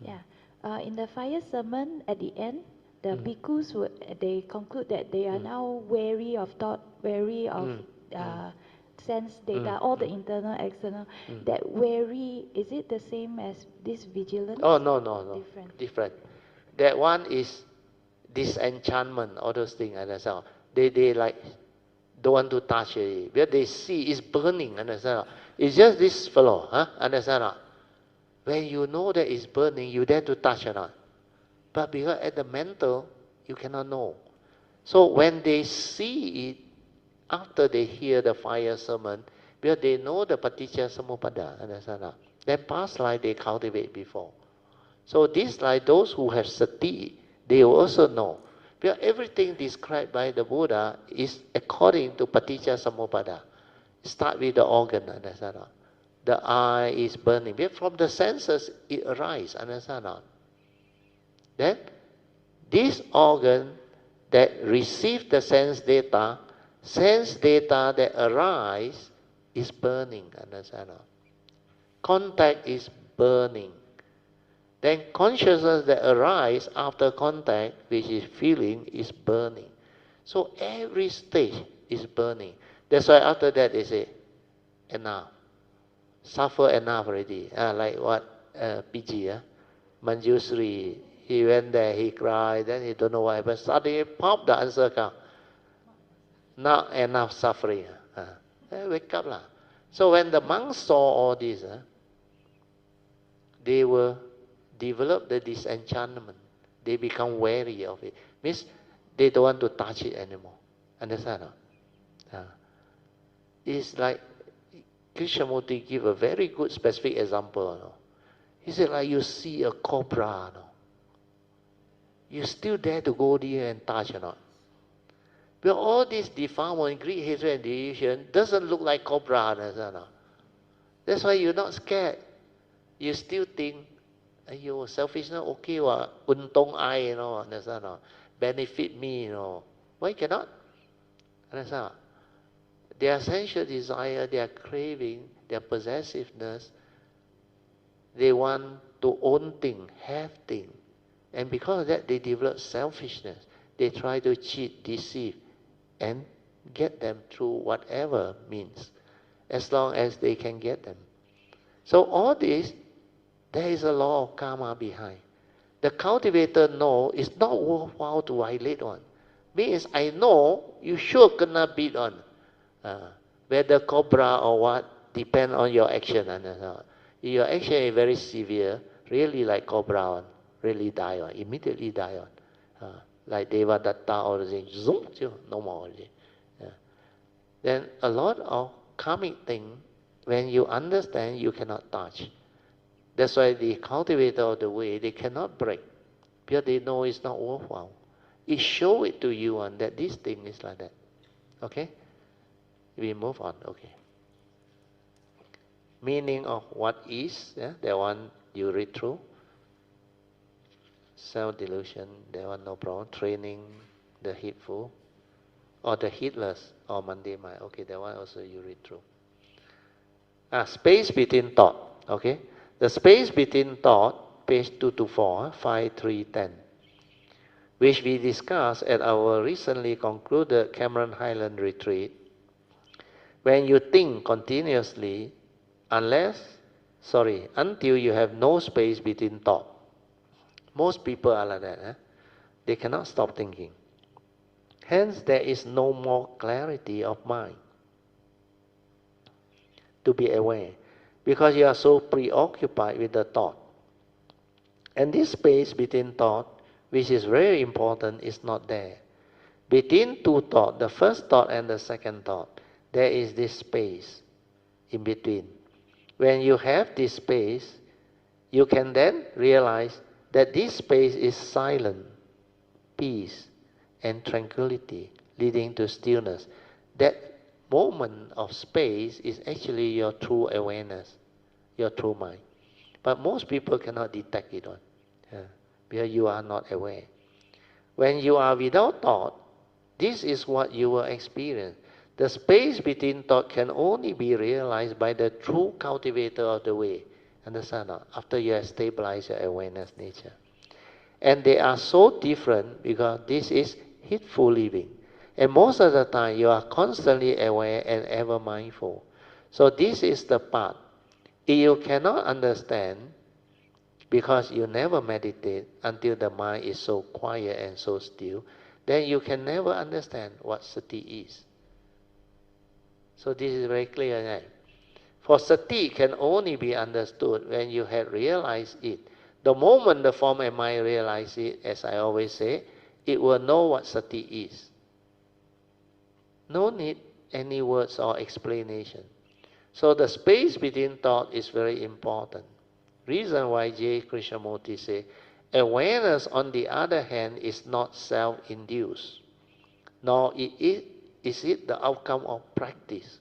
Yeah. In the fire sermon at the end, the bhikkhus they conclude that they are now wary of thought, wary of sense data, all the internal, external. That wary, is it the same as this vigilance? Oh, no. Different. That one is disenchantment, all those things, understand? They like don't want to touch it. Because they see it's burning, understand? It's just this fellow, huh? Understand? When you know that it's burning, you dare to touch or not. But because at the mental, you cannot know. So when they see it, after they hear the fire sermon, because they know the paticca samuppada, understand? Then past life they cultivate before. So this like those who have sati, they also know. Because everything described by the Buddha is according to paticca samuppada. Start with the organ, understand? The eye is burning. Because from the senses it arises, understand? Then this organ that receives the sense data that arise is burning, understand? Contact is burning. Then consciousness that arises after contact, which is feeling, is burning. So every stage is burning. That's why after that they say, enough. Suffer enough already. Like what PG, Manjusri, he went there, he cried, then he don't know what happened. Suddenly pop, the answer come. Not enough suffering. Wake up lah. So when the monks saw all this, they will develop the disenchantment. They become wary of it. Means they don't want to touch it anymore. Understand? It's like Krishnamurti give a very good specific example. He said like you see a cobra. You still dare to go there and touch or not? But all this defilement, greed, hatred, and delusion doesn't look like cobra. Understand? That's why you're not scared. You still think, "Aiyo, selfishness okay what? Untung I, understand? Benefit me, Why cannot? Understand? Their sensual desire, their craving, their possessiveness They want to own things, have things. And because of that, they develop selfishness. They try to cheat, deceive, and get them through whatever means, as long as they can get them. So all this, there is a law of karma behind. The cultivator know it's not worthwhile to violate on. Means I know you sure gonna beat on. Whether cobra or what, depend on your action. If your action is very severe, really like cobra on, really die on, immediately die on. Like Devadatta or the thing, zoom, no more already. Then a lot of karmic thing, when you understand, you cannot touch. That's why the cultivator of the way, they cannot break, because they know it's not worthwhile. It show it to you on that this thing is like that. Okay? We move on. Okay. Meaning of what is, that one you read through. Self-delusion, that one no problem. Training the heedful, or the heedless, or mundane mind. Okay, that one also you read through. Space between thought. Okay? The space between thought, page 224, 5, 3, 10, which we discussed at our recently concluded Cameron Highland retreat. When you think continuously, until you have no space between thought. Most people are like that. They cannot stop thinking. Hence, there is no more clarity of mind to be aware, because you are so preoccupied with the thought. And this space between thought, which is very important, is not there. Between two thoughts, the first thought and the second thought, there is this space in between. When you have this space, you can then realize that this space is silent, peace, and tranquility, leading to stillness. That moment of space is actually your true awareness, your true mind. But most people cannot detect it on, because you are not aware. When you are without thought, this is what you will experience. The space between thought can only be realized by the true cultivator of the way. Understand? After you have stabilized your awareness nature. And they are so different because this is heedful living. And most of the time you are constantly aware and ever mindful. So this is the part. If you cannot understand, because you never meditate until the mind is so quiet and so still, then you can never understand what sati is. So this is very clear, right? For sati can only be understood when you have realized it. The moment the form and mind realize it, as I always say, it will know what sati is. No need any words or explanation. So the space between thought is very important. Reason why J. Krishnamurti say, awareness on the other hand is not self-induced, nor is it the outcome of practice.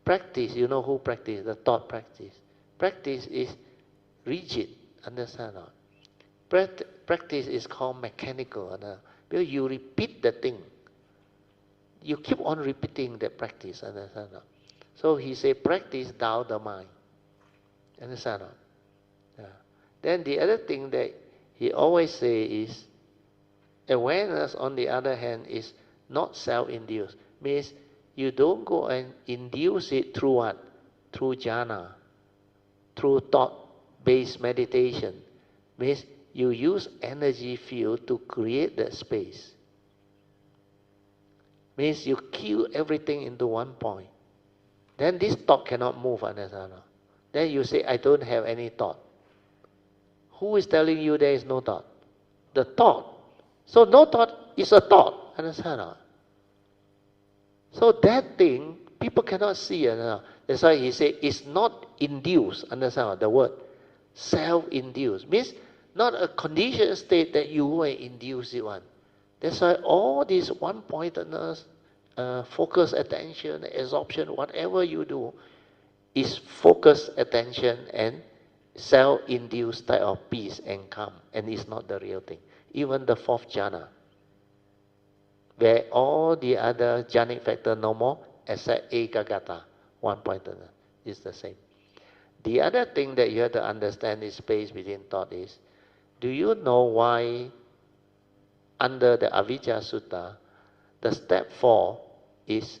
Practice, you know who practice? The thought practice. Practice is rigid, understand or not? Practice is called mechanical, because you repeat the thing. You keep on repeating the practice, understand or not? So he say, practice down the mind, understand or not? Then the other thing that he always say is, awareness on the other hand is not self-induced. Means you don't go and induce it through what? Through jhana, through thought-based meditation. Means you use energy field to create that space. Means you kill everything into one point. Then this thought cannot move, understand? Then you say, I don't have any thought. Who is telling you there is no thought? The thought. So no thought is a thought, understand? So that thing, people cannot see. That's why he said, it's not induced, understand the word? Self-induced. Means not a conditioned state that you will induce it one. That's why all this one-pointedness, focus attention, absorption, whatever you do, is focused attention and self-induced type of peace and calm, and it's not the real thing. Even the fourth jhana, where all the other jhanic factor no more, except ekagata, one-pointedness, is the same. The other thing that you have to understand is space between thought is, do you know why under the Avijja Sutta, the step 4 is,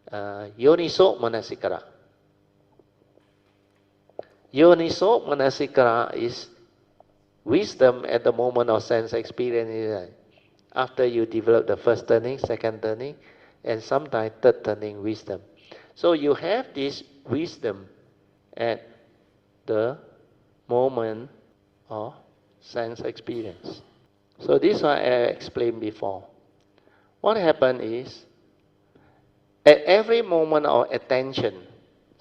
Yoniso Manasikara. Yoniso Manasikara is wisdom at the moment of sense experience. After you develop the first turning, second turning, and sometimes third turning wisdom. So you have this wisdom at the moment of sense experience. So this one I explained before. What happened is, at every moment of attention,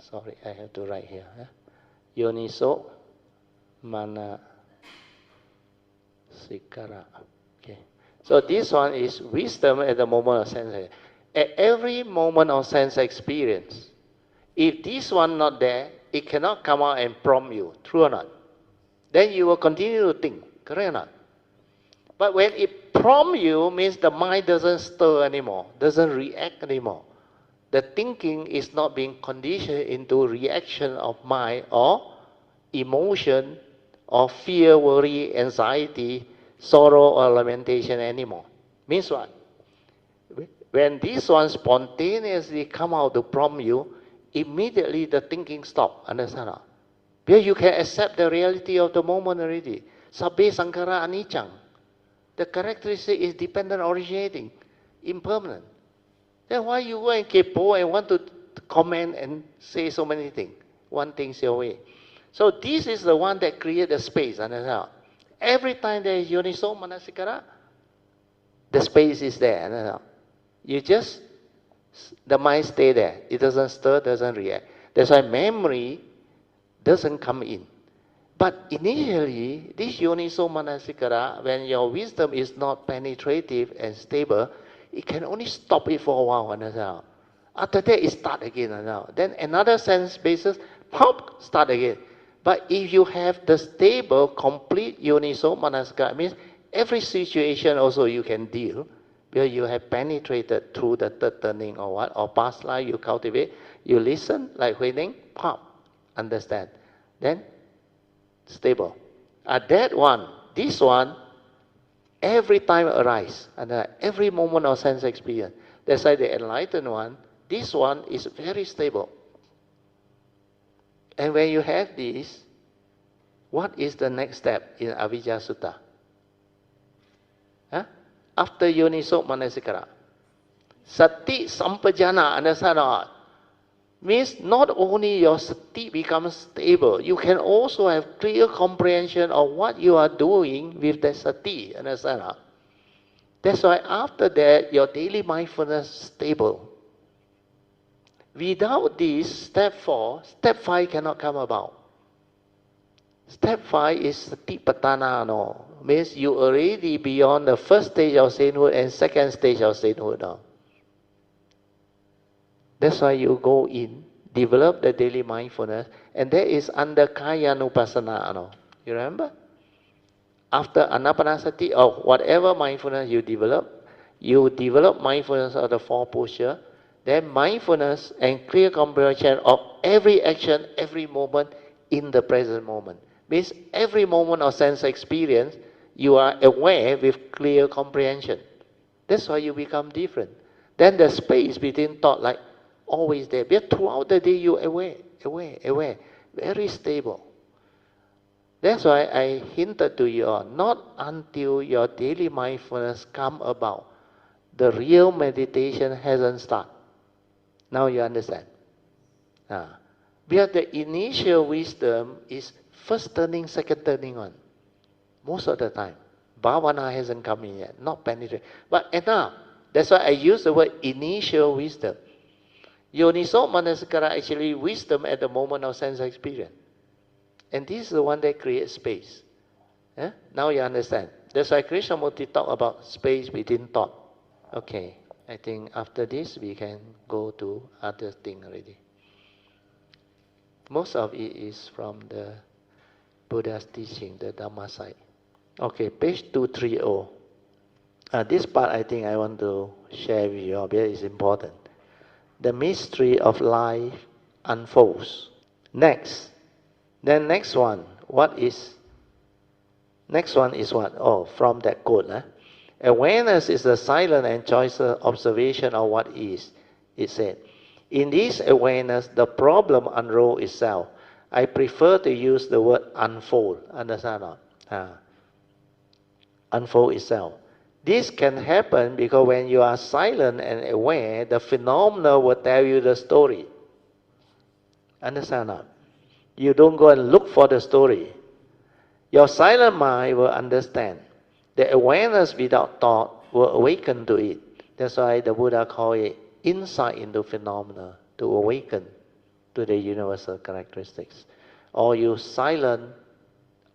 sorry, I have to write here. Yoniso Mana Sikara. Okay. So this one is wisdom at the moment of sense. At every moment of sense experience, if this one not there, it cannot come out and prompt you. True or not? Then you will continue to think. Correct or not? But when it prompts you, means the mind doesn't stir anymore, doesn't react anymore. The thinking is not being conditioned into reaction of mind or emotion or fear, worry, anxiety, sorrow or lamentation anymore. Means what? When this one spontaneously come out to prompt you, immediately the thinking stop. Understand or not? Because you can accept the reality of the moment already. Sabbe sankhara anicca. The characteristic is dependent originating, impermanent. Then why you go and kepo and want to comment and say so many things? One thing's your way. So this is the one that creates the space. Understand? Every time there is yoniso manasikara, the space is there. Understand? You just, the mind stay there. It doesn't stir, doesn't react. That's why memory doesn't come in. But initially, this yoniso manasikara, when your wisdom is not penetrative and stable, it can only stop it for a while. Understand? After that, it start again. Understand? Then another sense basis, pop, start again. But if you have the stable, complete yoniso manasikara, means every situation also you can deal, because you have penetrated through the third turning or what, or past life you cultivate, you listen, like Huining, pop, understand. Then stable. That one, this one, every time arise, and every moment of sense experience. That's why the enlightened one, this one is very stable. And when you have this, what is the next step in Avijja Sutta? After Yoniso Manasikara, Sati Sampajana, understand or not? Means not only your sati becomes stable, you can also have clear comprehension of what you are doing with the sati. Understand? That's why after that, your daily mindfulness is stable. Without this, step 4, step 5 cannot come about. Step 5 is satipatthana, no. Means you already beyond the first stage of sainthood and second stage of sainthood now. That's why you go in, develop the daily mindfulness, and that is under Kayanupassana. No? You remember? After Anapanasati or whatever mindfulness you develop mindfulness of the 4 posture, then mindfulness and clear comprehension of every action, every moment in the present moment. Means every moment of sense experience, you are aware with clear comprehension. That's why you become different. Then the space between thought, like always there. But throughout the day, you aware, very stable. That's why I hinted to you, not until your daily mindfulness come about, the real meditation hasn't started. Now you understand. Because the initial wisdom is first turning, second turning on. Most of the time. Bhavana hasn't come in yet, not penetrate. But enough. That's why I use the word initial wisdom. Yoniso manasikara actually wisdom at the moment of sense experience. And this is the one that creates space. Now you understand. That's why Krishnamurti talked about space between thought. Okay, I think after this we can go to other thing already. Most of it is from the Buddha's teaching, the Dhamma side. Okay, page 230. This part I think I want to share with you because it's important. The mystery of life unfolds. Next. Then next one, next one is what? Oh, from that quote. Awareness is the silent and choiceless observation of what is. It said, in this awareness, the problem unrolls itself. I prefer to use the word unfold. Understand or not? Unfold itself. This can happen because when you are silent and aware, the phenomena will tell you the story. Understand or not? You don't go and look for the story. Your silent mind will understand. The awareness without thought will awaken to it. That's why the Buddha called it insight into phenomena, to awaken to the universal characteristics. Or you silent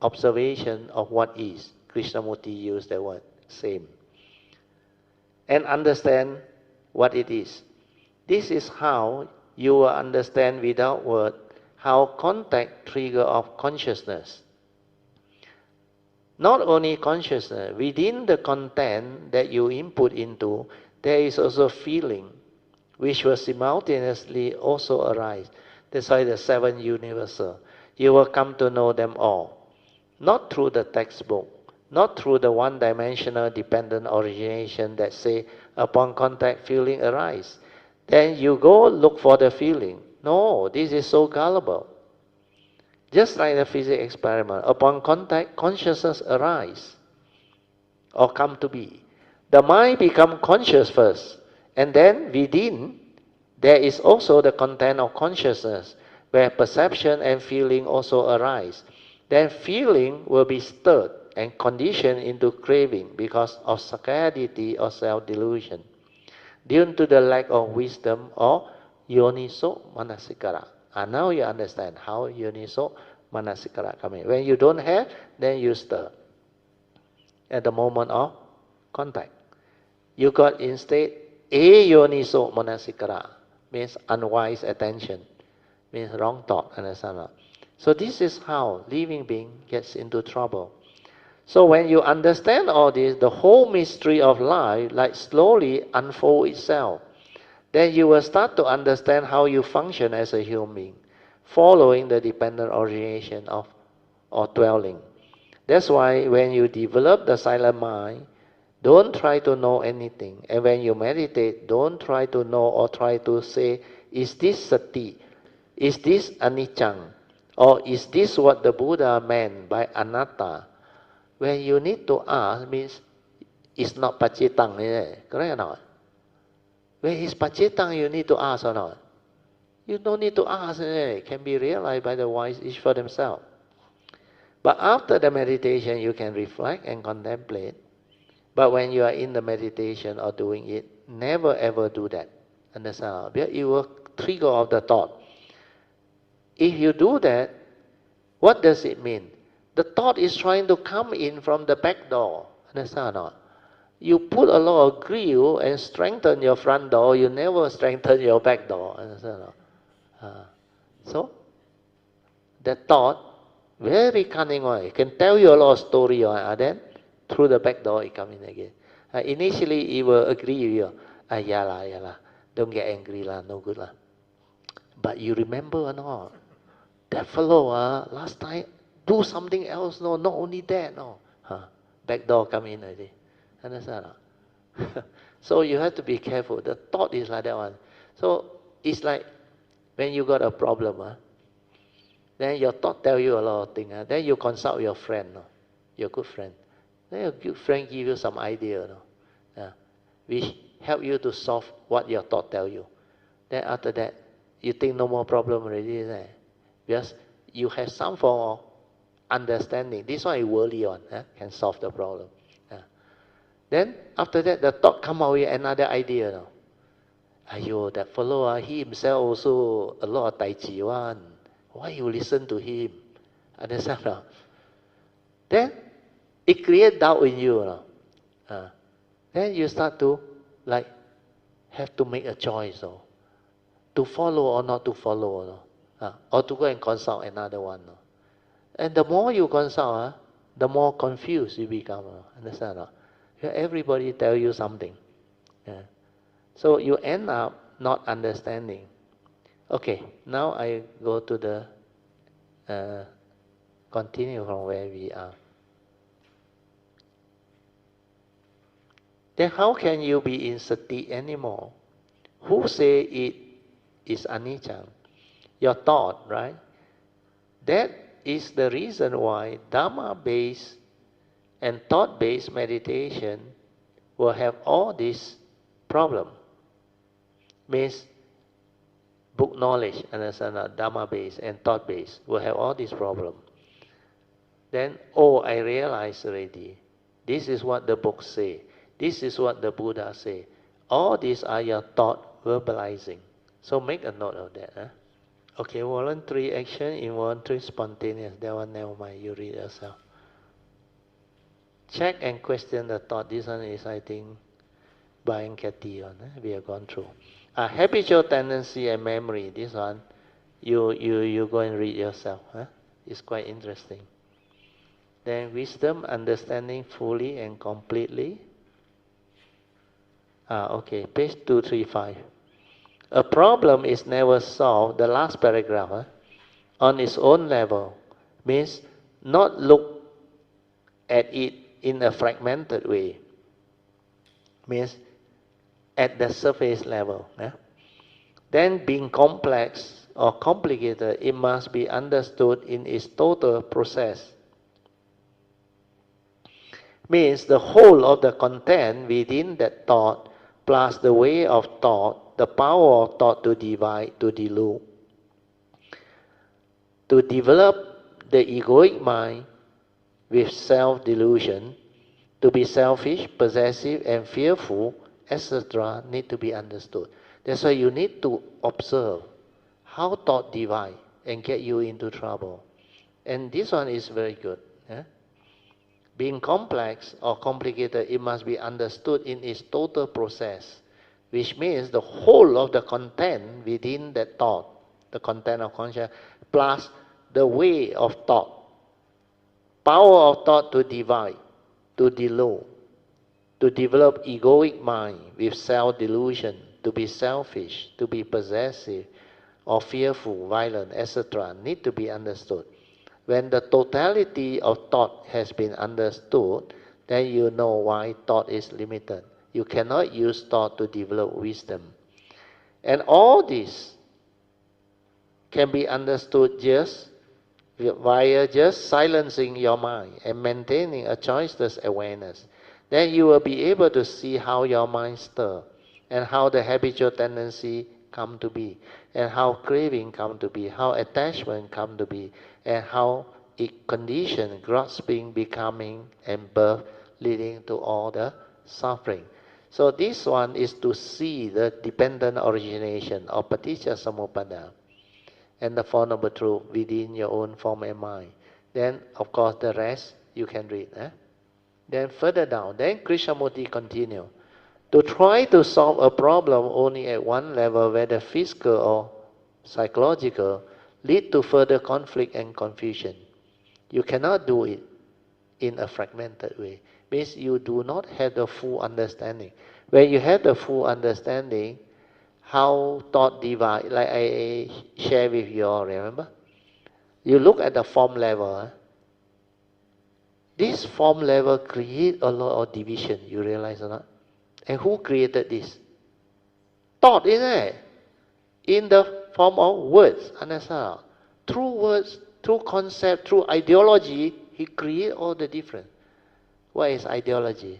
observation of what is. Krishnamurti used the word, same. And understand what it is. This is how you will understand without word how contact trigger of consciousness. Not only consciousness, within the content that you input into, there is also feeling, which will simultaneously also arise. That's why the seven universal. You will come to know them all. Not through the textbook, not through the one-dimensional dependent origination that say, upon contact, feeling arise. Then you go look for the feeling. No, this is so gullible. Just like the physics experiment, upon contact, consciousness arise or come to be. The mind becomes conscious first, and then within there is also the content of consciousness, where perception and feeling also arise. Then feeling will be stirred and conditioned into craving because of scarcity or self-delusion, due to the lack of wisdom or yoniso manasikara. And now you understand how yoniso manasikara come in. When you don't have, then you stir at the moment of contact. You got instead a yoniso manasikara, means unwise attention, means wrong thought, understand? So this is how living being gets into trouble. So when you understand all this, the whole mystery of life like slowly unfold itself. Then you will start to understand how you function as a human being, following the dependent origination of or dwelling. That's why when you develop the silent mind, don't try to know anything. And when you meditate, don't try to know or try to say, is this sati? Is this anicca? Or is this what the Buddha meant by anatta? When you need to ask, means it's not pacitang, correct or not? When it's pacitang, you need to ask or not? You don't need to ask, it can be realized by the wise each for themselves. But after the meditation, you can reflect and contemplate. But when you are in the meditation or doing it, never ever do that. Understand? Because it will trigger off the thought. If you do that, what does it mean? The thought is trying to come in from the back door. Understand or not? You put a lot of grill and strengthen your front door, you never strengthen your back door. Understand or not? So, the thought, very cunning one, it can tell you a lot of story, and then through the back door it come in again. Initially, it will agree with you. Yeah lah, don't get angry lah, no good lah. But you remember or not? That fellow, last time, do something else, no, not only that, no. Back door come in already. Understand? So you have to be careful. The thought is like that one. So it's like when you got a problem, then your thought tell you a lot of things. Then you consult your friend, your good friend. Then your good friend give you some idea, which help you to solve what your thought tell you. Then after that, you think no more problem already, isn't it? Because you have some form of understanding. This one is worldly one, can solve the problem. Then after that, the thought come out with another idea. Aiyo, that fellow, he himself also a lot of tai chi one. Why you listen to him? Understand? Then it creates doubt in you. Then you start to have to make a choice, to follow or not to follow, or to go and consult another one. And the more you consult, the more confused you become. Understand? Everybody tell you something. So you end up not understanding. Okay, now I go to the continue from where we are. Then how can you be in sati anymore? Who say it is anicca? Your thought, right? That is the reason why Dhamma-based and thought-based meditation will have all this problem. Means book knowledge, understand that Dhamma-based and thought-based will have all this problem. Then, oh, I realize already. This is what the books say. This is what the Buddha say. All these are your thought verbalizing. So make a note of that. Huh? Okay, voluntary action, involuntary, spontaneous. That one, never mind. You read yourself. Check and question the thought. This one is, I think, by and Cathy on. We have gone through. Habitual tendency and memory. This one, you go and read yourself. Huh? It's quite interesting. Then wisdom, understanding fully and completely. Okay, page 235. A problem is never solved, the last paragraph, on its own level. Means not look at it in a fragmented way. Means at the surface level. Then being complex or complicated, it must be understood in its total process. Means the whole of the content within that thought plus the way of thought, the power of thought to divide, to delude, to develop the egoic mind with self-delusion, to be selfish, possessive and fearful, etc. need to be understood. That's why you need to observe how thought divide and get you into trouble. And this one is very good. Being complex or complicated, it must be understood in its total process, which means the whole of the content within that thought, the content of consciousness, plus the way of thought, power of thought to divide, to delude, to develop egoic mind with self-delusion, to be selfish, to be possessive, or fearful, violent, etc., need to be understood. When the totality of thought has been understood, then you know why thought is limited. You cannot use thought to develop wisdom. And all this can be understood just via just silencing your mind and maintaining a choiceless awareness. Then you will be able to see how your mind stirs and how the habitual tendency come to be, and how craving come to be, how attachment come to be, and how it condition grasping, becoming, and birth, leading to all the suffering. So this one is to see the dependent origination or paticca samuppada and the Four Noble Truths within your own form and mind. Then, of course, the rest you can read. Then further down, then Krishnamurti continue. To try to solve a problem only at one level, whether physical or psychological, lead to further conflict and confusion. You cannot do it in a fragmented way. Means you do not have the full understanding. When you have the full understanding, how thought divide, like I share with you all, remember? You look at the form level. This form level create a lot of division, you realize or not? And who created this? Thought, isn't it? In the form of words, understand? Through words, through concept, through ideology, he create all the difference. What is ideology?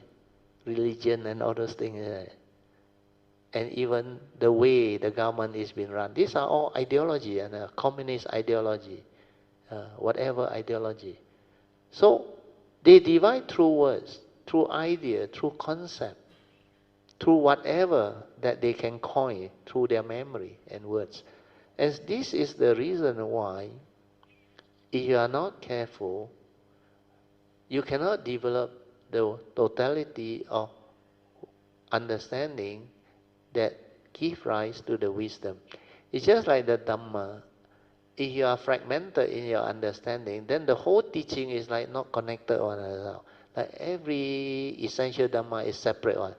Religion and all those things, isn't it? And even the way the government is being run. These are all ideology and communist ideology, whatever ideology. So they divide through words, through idea, through concept, through whatever that they can coin through their memory and words. And this is the reason why, if you are not careful, you cannot develop the totality of understanding that give rise to the wisdom. It's just like the Dhamma. If you are fragmented in your understanding, then the whole teaching is like not connected one another. Like every essential Dhamma is separate one.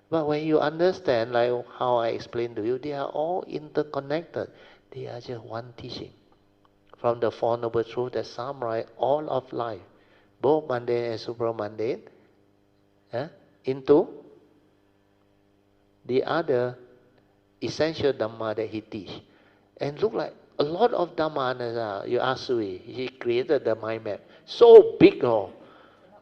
But when you understand, like how I explained to you, they are all interconnected. They are just one teaching. From the Four Noble Truths that summarize all of life, both mundane and supramundane, into the other essential Dhamma that he teach. And look like a lot of Dhamma, you ask Sui, he created the mind map. So big, no?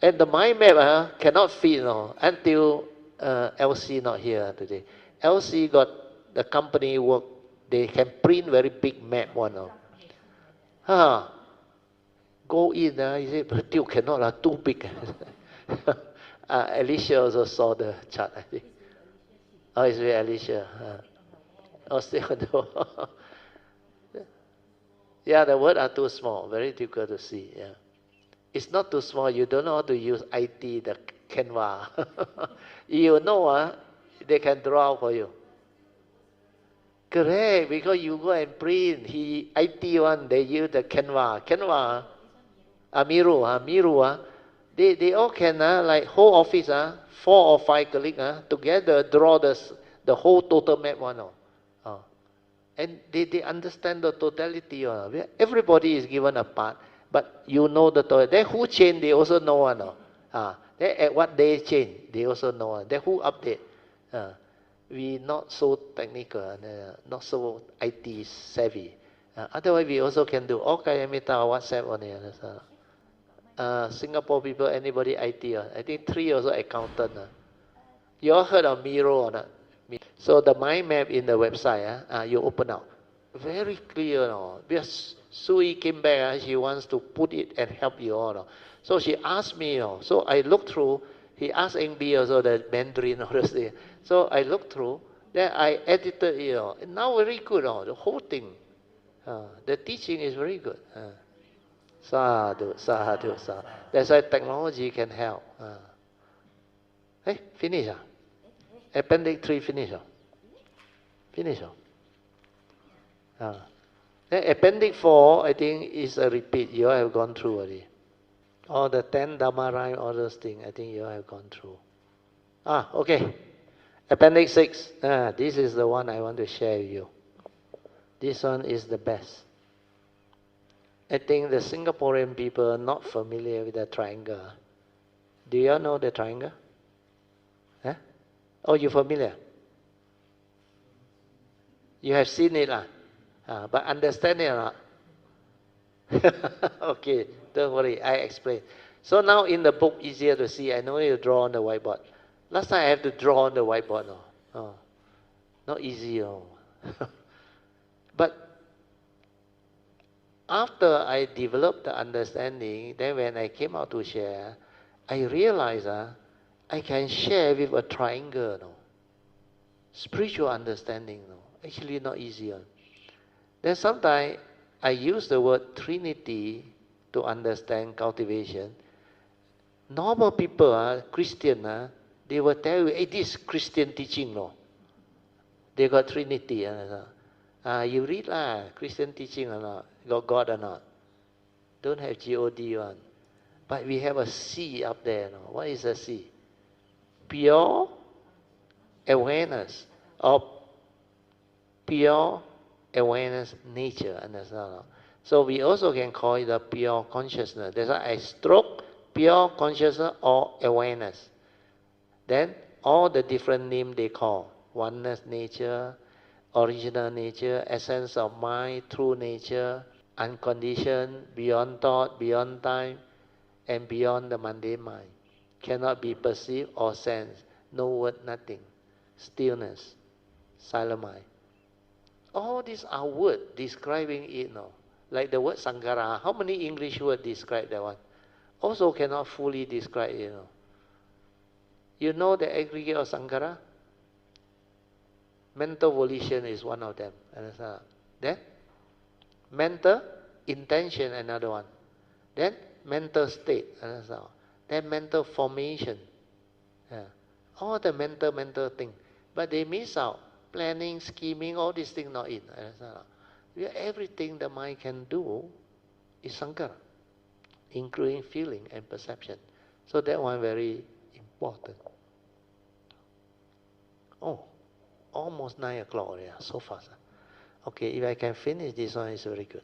And the mind map cannot fit, no? Until LC not here today. LC got the company work, they can print very big map one, no? Go in, he said, but still cannot, too big. Alicia also saw the chart, I think. Oh, it's with Alicia. Oh, still no. Yeah, the words are too small, very difficult to see. Yeah, it's not too small. You don't know how to use IT, the Canva. You know, they can draw for you. Correct, because you go and print. IT one, they use the Canva. Canva, Miru, they all can, like whole office, 4 or 5 colleagues, together draw the whole total map one. And they understand the totality. Everybody is given a part, but you know the totality. Then who change, they also know. Then at what day change, they also know. Then who update? We not so technical, not so IT savvy. Otherwise, we also can do all kind of WhatsApp on it. Singapore people, anybody IT? I think 3 also accountant. You all heard of Miro or not? So the mind map in the website, you open up. Very clear, no? Because Sui came back, she wants to put it and help you all. No? So she asked me, so I looked through. He asked NB also the Mandarin, all those things. So I looked through. Then I edited it. And now very good, the whole thing. The teaching is very good. Sadhu, sadhu, sadhu. That's why technology can help. Hey, finish. Appendix 3 finish. Finish. Then Appendix 4, I think, is a repeat. You all have gone through already. All the 10 Dhamma rhyme, all those things, I think you all have gone through. Okay. Appendix 6. This is the one I want to share with you. This one is the best. I think the Singaporean people are not familiar with the triangle. Do you all know the triangle? Oh, you familiar? You have seen it, but understand it or not? Okay, don't worry, I explain. So now in the book, easier to see. I know you draw on the whiteboard. Last time I have to draw on the whiteboard. Not easy. But after I developed the understanding, then when I came out to share, I realized I can share with a triangle. Spiritual understanding. Actually not easy. Then sometimes I use the word Trinity to understand cultivation. Normal people, Christian, they will tell you, hey, this Christian teaching, no. They got Trinity. You read Christian teaching or not, got God or not. Don't have God one. But we have a C up there. No? What is a C? Pure awareness of pure awareness nature. Understand? So we also can call it a pure consciousness. That's why I stroke pure consciousness or awareness. Then all the different names they call. Oneness nature, original nature, essence of mind, true nature, unconditioned, beyond thought, beyond time, and beyond the mundane mind. Cannot be perceived or sensed. No word, nothing. Stillness, silent mind. All these are words describing it now. Like the word Sankara. How many English words describe that one? Also cannot fully describe it. You know the aggregate of Sankara? Mental volition is one of them. Then mental intention, another one. Then mental state, then mental formation. All the mental thing. But they miss out. Planning, scheming, all these things not in. Everything the mind can do is Sankara, including feeling and perception. So that one very important. Oh, almost 9 o'clock already, so fast. Okay, if I can finish this one, it's very good.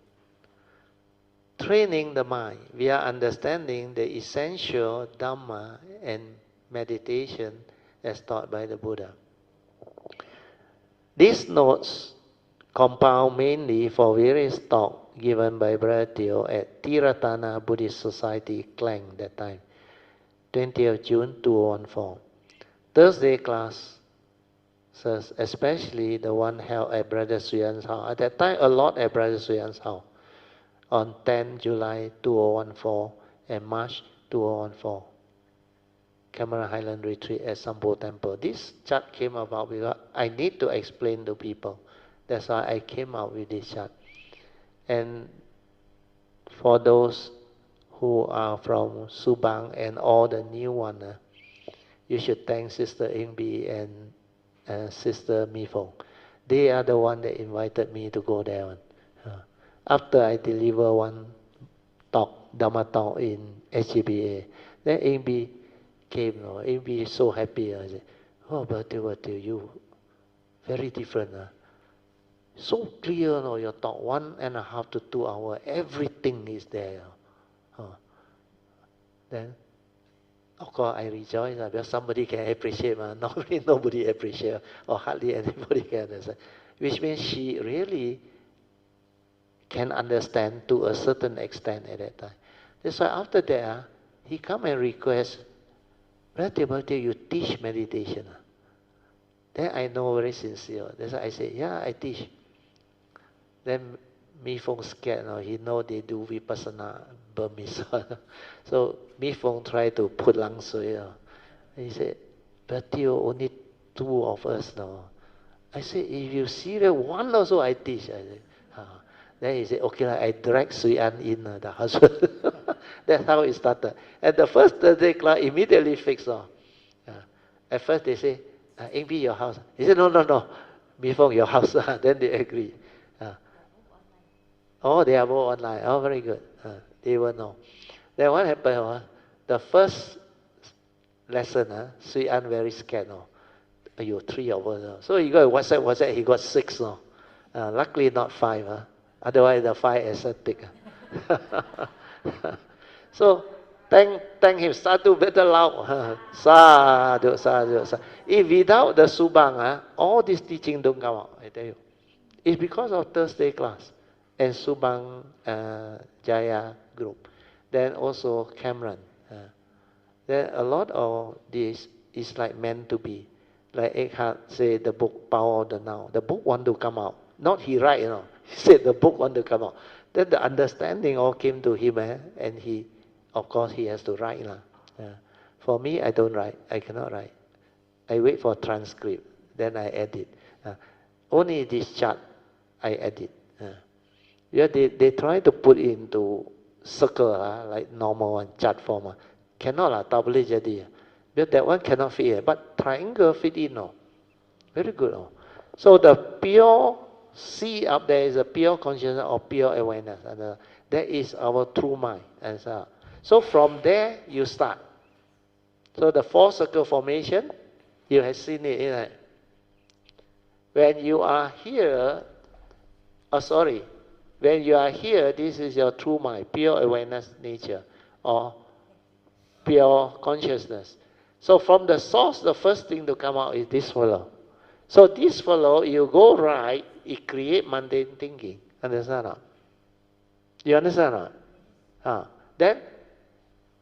Training the mind. We are understanding the essential Dhamma and meditation as taught by the Buddha. These notes compiled mainly for various talk given by Brother Teo at Tiratana Buddhist Society, Klang, that time, 20th June 2014. Thursday class, especially the one held at Brother Suyan's house. At that time, a lot at Brother Suyan's house. On 10 July 2014 and March 2014. Cameron Highland Retreat at Sampo Temple. This chart came about because I need to explain to people. That's why I came out with this chart. And for those who are from Subang and all the new one, you should thank Sister Ingbi and Sister Mifong. They are the one that invited me to go there. After I deliver one talk, Dhamma talk in SGBA, then Ingbi came. Ingbi is so happy. I said, oh, but you very different. So clear, your talk, 1.5 to 2 hours, everything is there. Then, of course, I rejoice because somebody can appreciate. Normally, nobody appreciate, or hardly anybody can understand. Which means she really can understand to a certain extent at that time. That's why after that, he come and request, Brother, you teach meditation. Then I know very sincere. That's why I say, yeah, I teach. Then Mi Fong scared, he know they do Vipassana Burmese. So Mi Fong try to put lang sui. He said, Brother, only 2 of us now. I said, if you see that one also I teach. I said, Then he said, okay, I drag Sui An in the husband. That's how it started. And the first Thursday class immediately fixed. At first they say, Ingbi, your house. He said, no, Mi Fong, your house. Then they agree. Oh, they are both online. Oh, very good. They will know. Then what happened? The first lesson, Sui An very scared. You 3 of us. So he got WhatsApp, he got 6. Luckily not 5. Otherwise the 5 ascetic. So thank him. Sadhu better loud. Sadhu. If without the Subang, all this teaching don't come out, I tell you. It's because of Thursday class and Subang Jaya group. Then also Cameron. Then a lot of this is like meant to be. Like Eckhart say the book Power of the Now. The book want to come out. Not he write, He said the book want to come out. Then the understanding all came to him, and he, of course, he has to write. For me, I don't write. I cannot write. I wait for transcript. Then I edit. Only this chart, I edit. Yeah, they try to put into circle, like normal one, chart form. Cannot, double jadi. But that one cannot fit. But triangle fit in. Very good. So the pure C up there is a pure consciousness or pure awareness. And that is our true mind. And so from there, you start. So the 4 circle formation, you have seen it, isn't it? When you are here, when you are here, this is your true mind, pure awareness nature, or pure consciousness. So from the source, the first thing to come out is this fellow. So this fellow, you go right, it create mundane thinking. Understand or not? You understand or not? Then,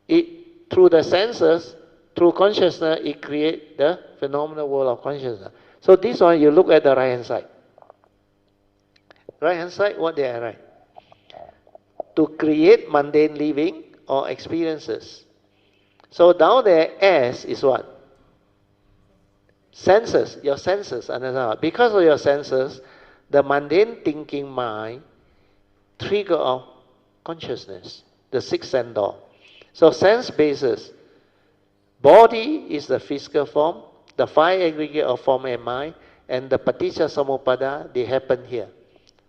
it through the senses, through consciousness, it create the phenomenal world of consciousness. So this one, you look at the right hand side. Right hand side, what did I write? To create mundane living or experiences. So down there, S is what? Senses, your senses. Because of your senses, the mundane thinking mind trigger of consciousness, the 6th sense door. So sense basis, body is the physical form, the 5 aggregate of form and mind, and the paticca samuppada, they happen here.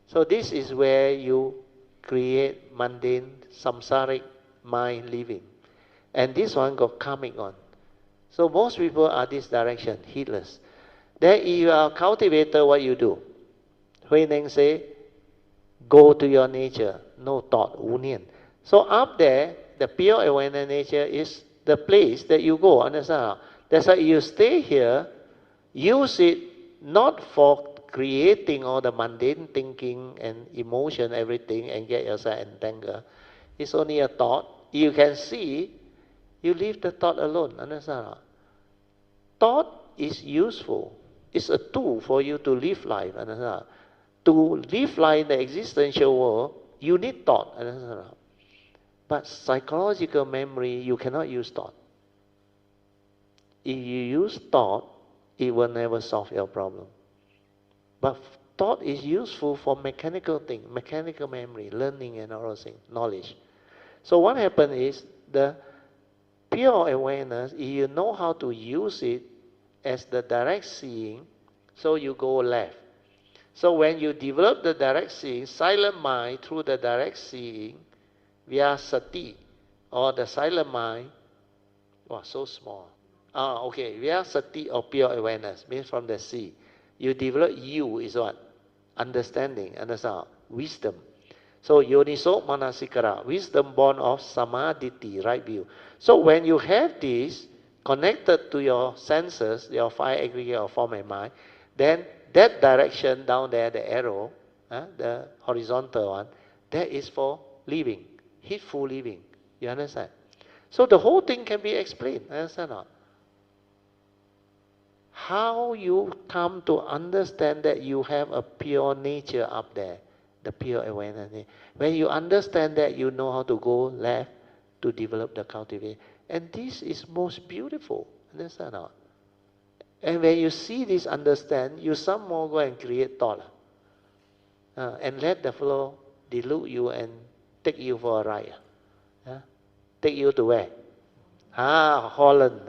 So this is where you create mundane samsaric mind living. And this one got karmic on. So most people are this direction, heedless. Then if you are a cultivator, what you do? Hui Neng say, go to your nature, no thought, wu nian. So up there, the pure awareness nature is the place that you go, understand? That's why you stay here, use it not for creating all the mundane thinking and emotion, everything, and get yourself entangled. It's only a thought. You can see, you leave the thought alone, understand? Thought is useful. It's a tool for you to live life, understand? To live life in the existential world, you need thought, understand? But psychological memory, you cannot use thought. If you use thought, it will never solve your problem. But thought is useful for mechanical things, mechanical memory, learning and all those things, knowledge. So what happens is the pure awareness, if you know how to use it as the direct seeing, so you go left. So when you develop the direct seeing, silent mind through the direct seeing, via sati, or the silent mind, wow, so small. Okay, via sati or pure awareness, means from the sea. You develop you is what? Understanding, understand? Wisdom. So yoniso manasikara, wisdom born of samadhi, right view. So when you have this connected to your senses, your five aggregate of form and mind, then that direction down there, the arrow, the horizontal one, that is for living, heedful living. You understand? So the whole thing can be explained. Understand or not? How you come to understand that you have a pure nature up there, the pure awareness. When you understand that, you know how to go left to develop the cultivation. And this is most beautiful. Understand or not? And when you see this, understand, you some more go and create thought. And let the flow delude you and take you for a ride. Take you to where? Holland.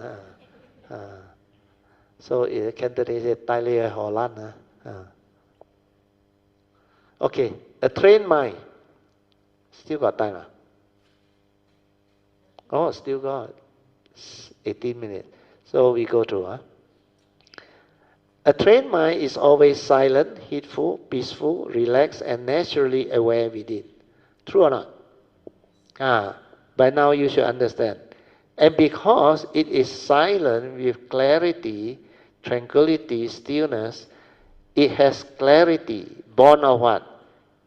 So Cantonese say Thailand, Holland. Okay, a trained mind. Still got time. Oh, still got 18 minutes. So we go through. A trained mind is always silent, heedful, peaceful, relaxed, and naturally aware within. True or not? By now you should understand. And because it is silent with clarity, tranquility, stillness, it has clarity, born of what?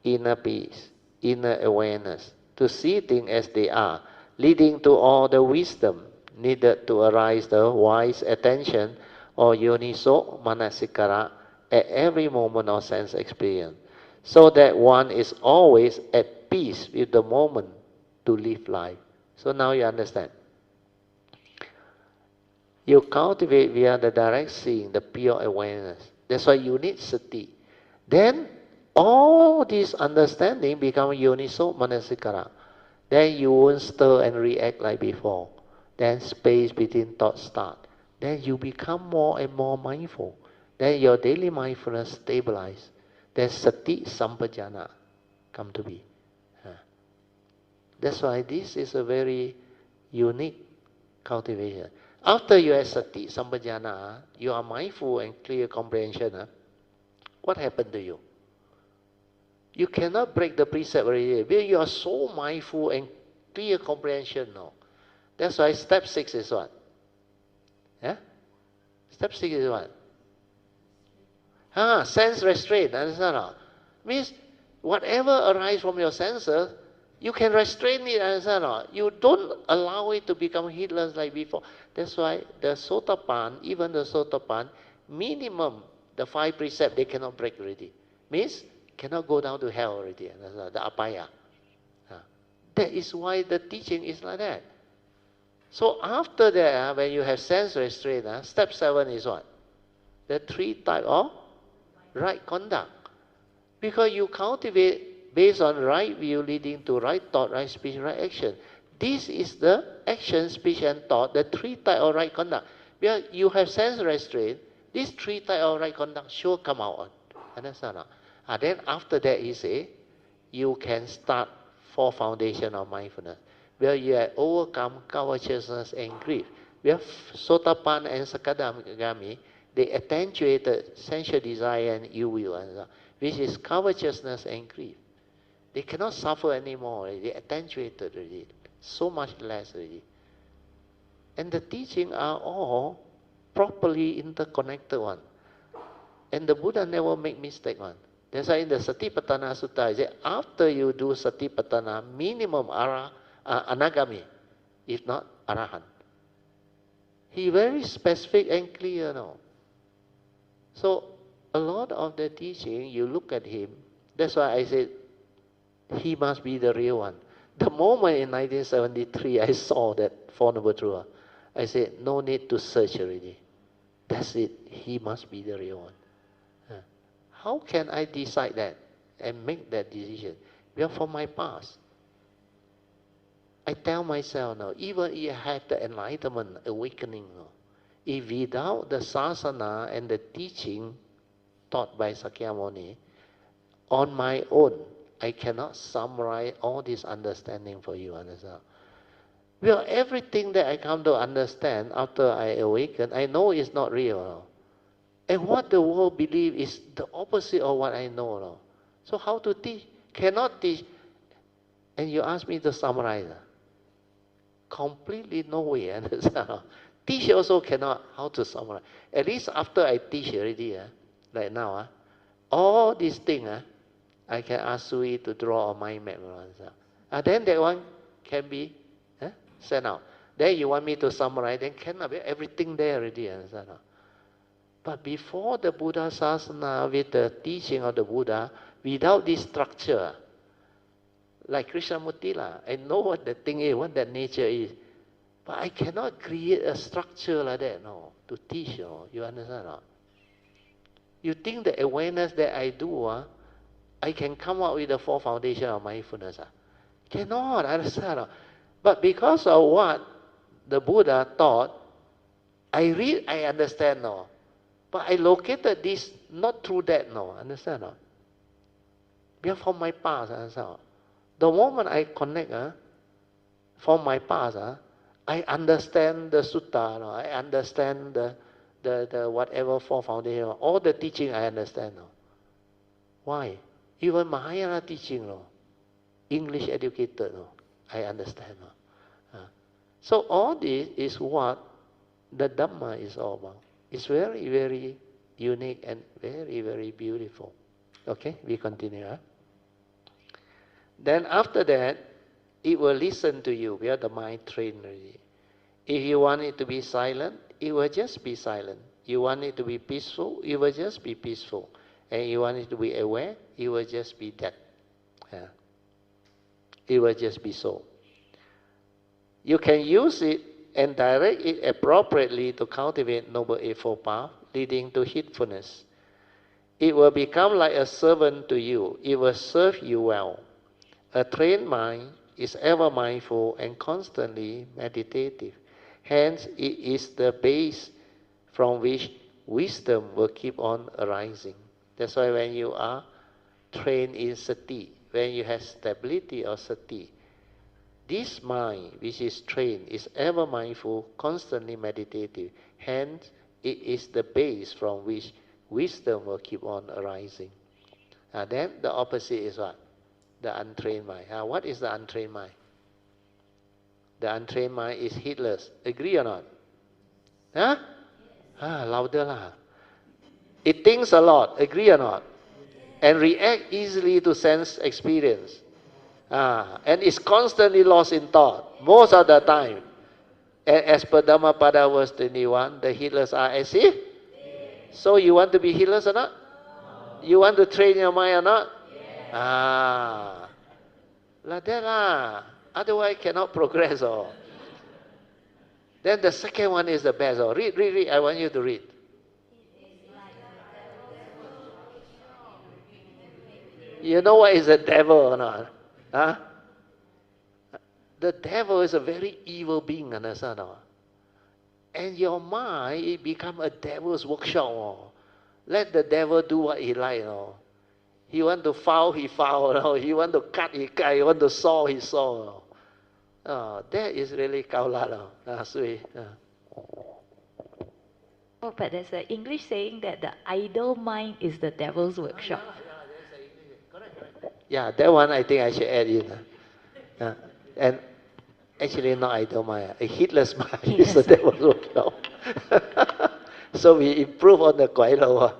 Inner peace, inner awareness, to see things as they are, leading to all the wisdom needed to arise the wise attention or yoniso manasikara at every moment of sense experience, so that one is always at peace with the moment to live life. So now you understand. You cultivate via the direct seeing, the pure awareness. That's why you need sati. Then all this understanding become yoniso manasikara. Then you won't stir and react like before. Then space between thoughts start. Then you become more and more mindful. Then your daily mindfulness stabilize. Then sati sampajana come to be. That's why this is a very unique cultivation. After you have sati, sampajana, you are mindful and clear comprehension. What happened to you? You cannot break the precept already. Because you are so mindful and clear comprehension now. That's why step 6 is what? Yeah? Step 6 is what? Sense restraint. Understand or not? Means whatever arises from your senses, you can restrain it, understand or not? You don't allow it to become heedless like before. That's why the sotapan, even the sotapan, minimum, the 5 precepts, they cannot break already. Means, cannot go down to hell already, the apaya. That is why the teaching is like that. So after that, when you have sense restraint, step 7 is what? The 3 types of right conduct. Because you cultivate based on right view leading to right thought, right speech, right action. This is the action, speech, and thought, the 3 types of right conduct. Because you have sense restraint, these 3 types of right conduct sure come out. Understand? Then after that, he say, you can start 4 foundation of mindfulness. Where you have overcome covetousness and grief. We have Sotapan and Sakadagami, the attenuated sensual desire and ill will, which is covetousness and greed. They cannot suffer anymore. They attenuated already. So much less already. And the teachings are all properly interconnected one. And the Buddha never make mistake one. That's why in the Satipatthana Sutta, he said, after you do Satipatthana, minimum anagami, if not arahant. He very specific and clear now. So a lot of the teaching, you look at him, that's why I said, he must be the real one. The moment in 1973 I saw that Four Noble Truths, I said, no need to search already. That's it. He must be the real one. How can I decide that and make that decision? Well, from my past. I tell myself now, even if I have the enlightenment, awakening, if without the sasana and the teaching taught by Sakyamuni, on my own, I cannot summarize all this understanding for you, understand? Well, everything that I come to understand after I awaken, I know is not real. And what the world believes is the opposite of what I know. So how to teach? Cannot teach. And you ask me to summarize. Completely no way. Understand? Teach also cannot. How to summarize? At least after I teach already, like now, all these things, I can ask Sui to draw a mind map. Then that one can be sent out. Then you want me to summarize, then cannot be everything there already. Understand? But before the Buddha Sasana, with the teaching of the Buddha, without this structure, like Krishnamurti, I know what the thing is, what that nature is. But I cannot create a structure like that, to teach, you understand? You think the awareness that I do, I can come up with the four foundations of mindfulness? Cannot, understand? But because of what the Buddha taught, I read, I understand now. But I located this not through that, understand? Because from my past, understand? The moment I connect from my past, I understand the Sutta, I understand the whatever four foundation, all the teaching I understand. Why? Even Mahayana teaching, English educated, I understand. So all this is what the Dhamma is all about. It's very, very unique and very, very beautiful. Okay, we continue. Then after that, it will listen to you. We are the mind trained already. If you want it to be silent, it will just be silent. You want it to be peaceful, it will just be peaceful. And you want it to be aware, it will just be that. It will just be so. You can use it and direct it appropriately to cultivate Noble Eightfold Path, leading to heedfulness. It will become like a servant to you. It will serve you well. A trained mind is ever mindful and constantly meditative. Hence, it is the base from which wisdom will keep on arising. That's why when you are trained in sati, when you have stability of sati, this mind, which is trained, is ever mindful, constantly meditative. Hence, it is the base from which wisdom will keep on arising. Then the opposite is what? The untrained mind. What is the untrained mind? The untrained mind is heedless. Agree or not? Louder lah. It thinks a lot. Agree or not? And react easily to sense experience. And is constantly lost in thought, most of the time. And as per Dhammapada verse 21, the heedless are as if. So you want to be heedless or not? You want to train your mind or not? Like that lah. Otherwise cannot progress. Then the second one is the best. Read. I want you to read. You know what is the devil or not? The devil is a very evil being, understand? And your mind, it become a devil's workshop. Let the devil do what he like. He want to foul, he foul. He want to cut, he cut. He want to saw, he saw. That is really kaula. Sui. Oh, but there's an English saying that the idle mind is the devil's workshop. Yeah, that one I think I should add in. And actually not idle mind, a heedless mind is the devil's workshop. So we improve on the Guai Lo.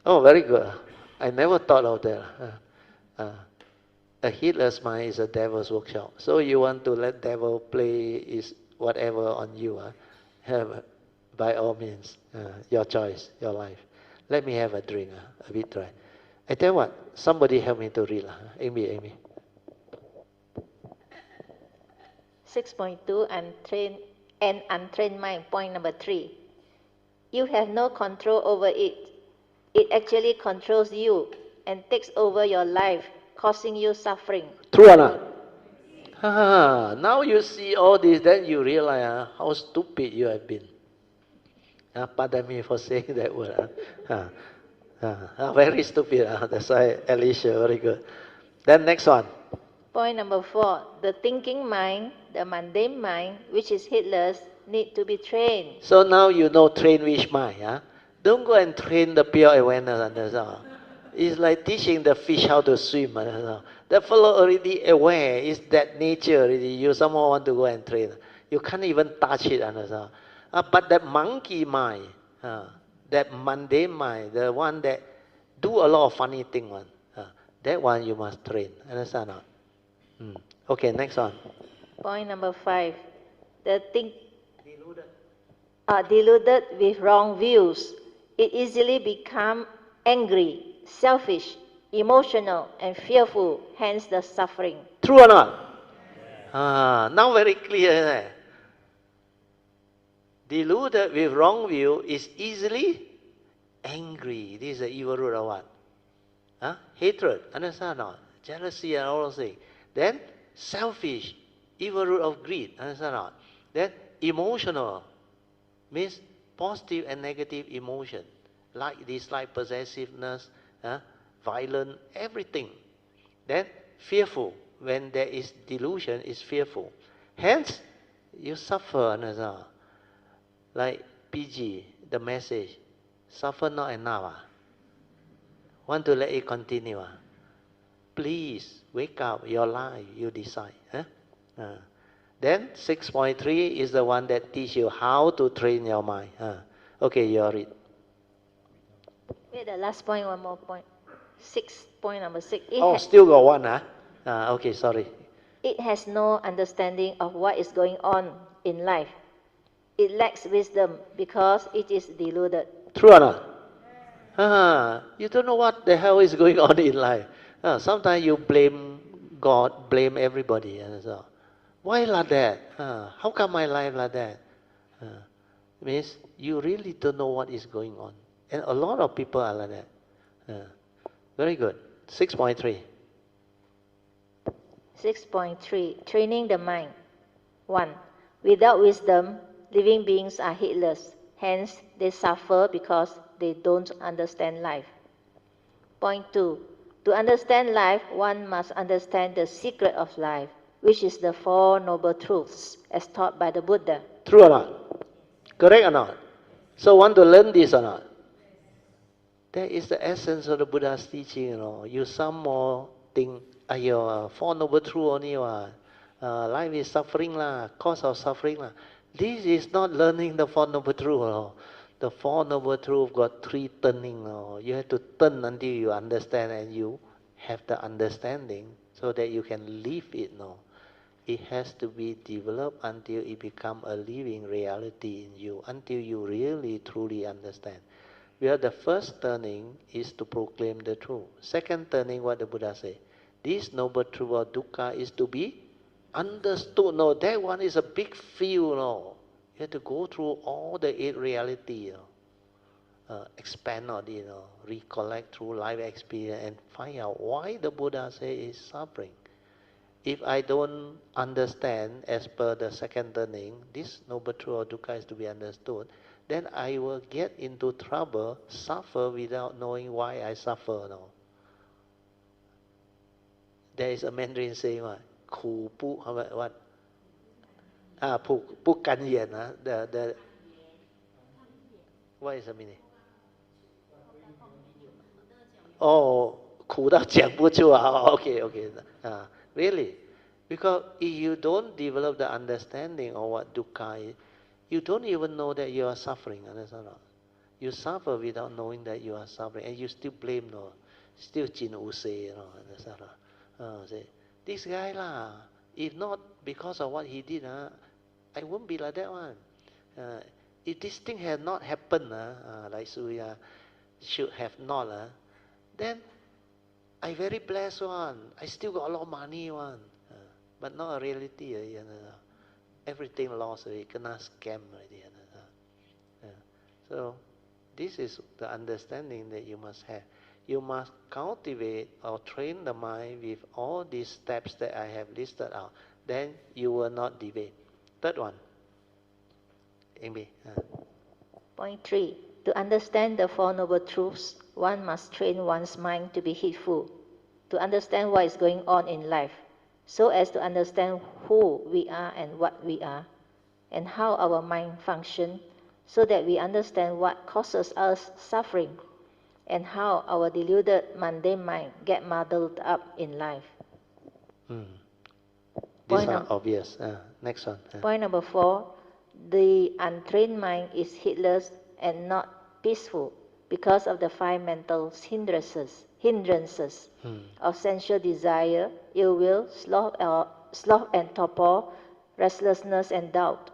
Oh, very good. I never thought of that. A heedless mind is a devil's workshop. So you want to let devil play is whatever on you. Have, by all means, your choice, your life. Let me have a drink, a bit dry. I tell you what, somebody help me to read. Amy. 6.2 and untrained mind, point number 3. You have no control over it. It actually controls you and takes over your life, causing you suffering. True or not? Now you see all this, then you realize how stupid you have been. Pardon me for saying that word. Very stupid. That's why Alicia, very good. Then next one. Point number 4. The thinking mind, the mundane mind, which is heedless, need to be trained. So now you know train which mind. Don't go and train the pure awareness. It's like teaching the fish how to swim. The fellow already aware. It's that nature already. You somehow want to go and train. You can't even touch it. But that monkey mind, that mundane mind, the one that do a lot of funny thing that one you must train. Understand or not? Okay, next one. Point number 5. The deluded with wrong views. It easily becomes angry, selfish, emotional, and fearful, hence the suffering. True or not? Now very clear. Deluded with wrong view is easily angry. This is the evil root of what? Hatred. Understand or not? Jealousy and all those things. Then selfish. Evil root of greed. Understand or not? Then emotional. Means positive and negative emotion. Like dislike, possessiveness, violent, everything. Then fearful. When there is delusion, is fearful. Hence, you suffer. Understand or not? Like PG, the message, suffer not enough. Want to let it continue. Please, wake up, your life, you decide. Then 6.3 is the one that teach you how to train your mind. Okay, you read. Wait, the last point, one more point. Point number 6. Still got one, okay, sorry. It has no understanding of what is going on in life. It lacks wisdom because it is deluded. True or not? You don't know what the hell is going on in life. Sometimes you blame God, blame everybody. Why like that? How come my life like that? Means you really don't know what is going on. And a lot of people are like that. Very good. 6.3. 6.3. Training the mind. 1. Without wisdom, living beings are heedless. Hence, they suffer because they don't understand life. Point 2. To understand life, one must understand the secret of life, which is the Four Noble Truths, as taught by the Buddha. True or not? Correct or not? So want to learn this or not? That is the essence of the Buddha's teaching. You some more think, your Four Noble Truths only. Life is suffering, cause of suffering. This is not learning the Four Noble Truths. The Four Noble Truths got 3 turning. You have to turn until you understand and you have the understanding so that you can live it. It has to be developed until it becomes a living reality in you, until you really truly understand. Where the first turning is to proclaim the truth. Second turning, what the Buddha say? This noble truth of dukkha is to be understood. No, that one is a big field. You have to go through all the 8 reality. Expand on it. Recollect through life experience and find out why the Buddha say is suffering. If I don't understand as per the second turning, this noble truth of dukkha is to be understood, then I will get into trouble, suffer without knowing why I suffer. There is a Mandarin saying what? 苦不, what? ผูกกันเหยียดนะ the what is the meaning? Oh, 苦到讲不出啊 okay, really, because if you don't develop the understanding of what dukkha is, you don't even know that you are suffering, understand? You suffer without knowing that you are suffering, and you still blame, no, still jin u se, understand? Say, this guy lah, if not because of what he did, I won't be like that one. If this thing had not happened, like Surya should have not, then I very blessed one. I still got a lot of money one, but not a reality. Everything lost already, kena scam already. So this is the understanding that you must have. You must cultivate or train the mind with all these steps that I have listed out. Then you will not deviate. Third one. Amy. Point 3. To understand the Four Noble Truths, one must train one's mind to be heedful, to understand what is going on in life, so as to understand who we are and what we are, and how our mind functions, so that we understand what causes us suffering, and how our deluded mundane mind get muddled up in life. These are obvious. Next one. Point number 4. The untrained mind is heedless and not peaceful because of the five mental hindrances of sensual desire, ill will, sloth and torpor, restlessness and doubt.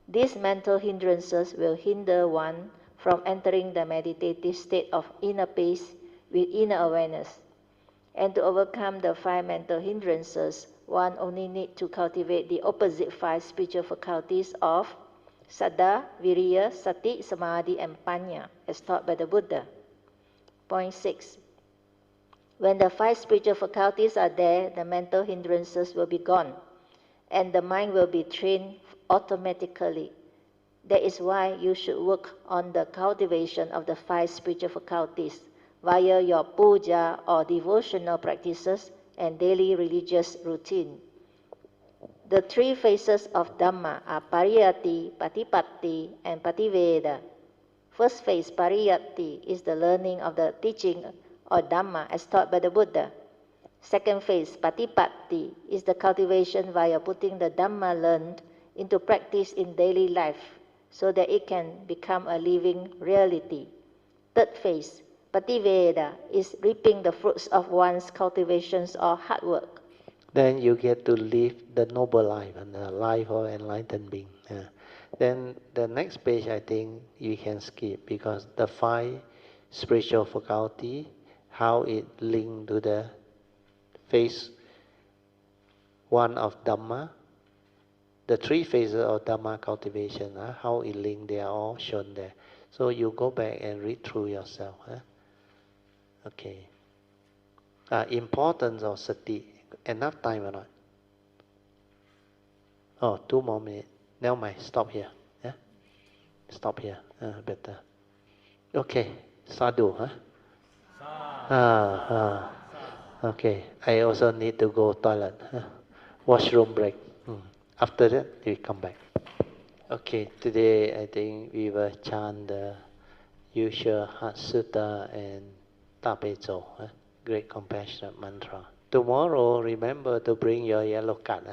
These mental hindrances will hinder one from entering the meditative state of inner peace with inner awareness. And to overcome the five mental hindrances, one only needs to cultivate the opposite five spiritual faculties of Saddha, Viriya, Sati, Samadhi, and Panya, as taught by the Buddha. Point 6. When the five spiritual faculties are there, the mental hindrances will be gone, and the mind will be trained automatically. That is why you should work on the cultivation of the five spiritual faculties via your puja or devotional practices and daily religious routine. The three phases of Dhamma are Pariyatti, Patipatti, and Pativeda. First phase, Pariyatti, is the learning of the teaching or Dhamma as taught by the Buddha. Second phase, Patipatti, is the cultivation via putting the Dhamma learned into practice in daily life so that it can become a living reality. Third phase, Pativeda, is reaping the fruits of one's cultivations or hard work. Then you get to live the noble life and the life of enlightened being. Then the next page, I think you can skip, because the five spiritual faculty, how it linked to the phase one of Dhamma, the three phases of Dhamma cultivation, how it linked, they are all shown there. So you go back and read through yourself. Okay. Importance of sati. Enough time or not? Oh, 2 more minutes. Never mind, stop here. Stop here. Better. Okay, sadhu, Okay, I also need to go toilet. Washroom break. After that, we come back. Okay, today I think we will chant the usual Heart Sutta and Tape Zhou, Great Compassionate Mantra. Tomorrow, remember to bring your yellow card.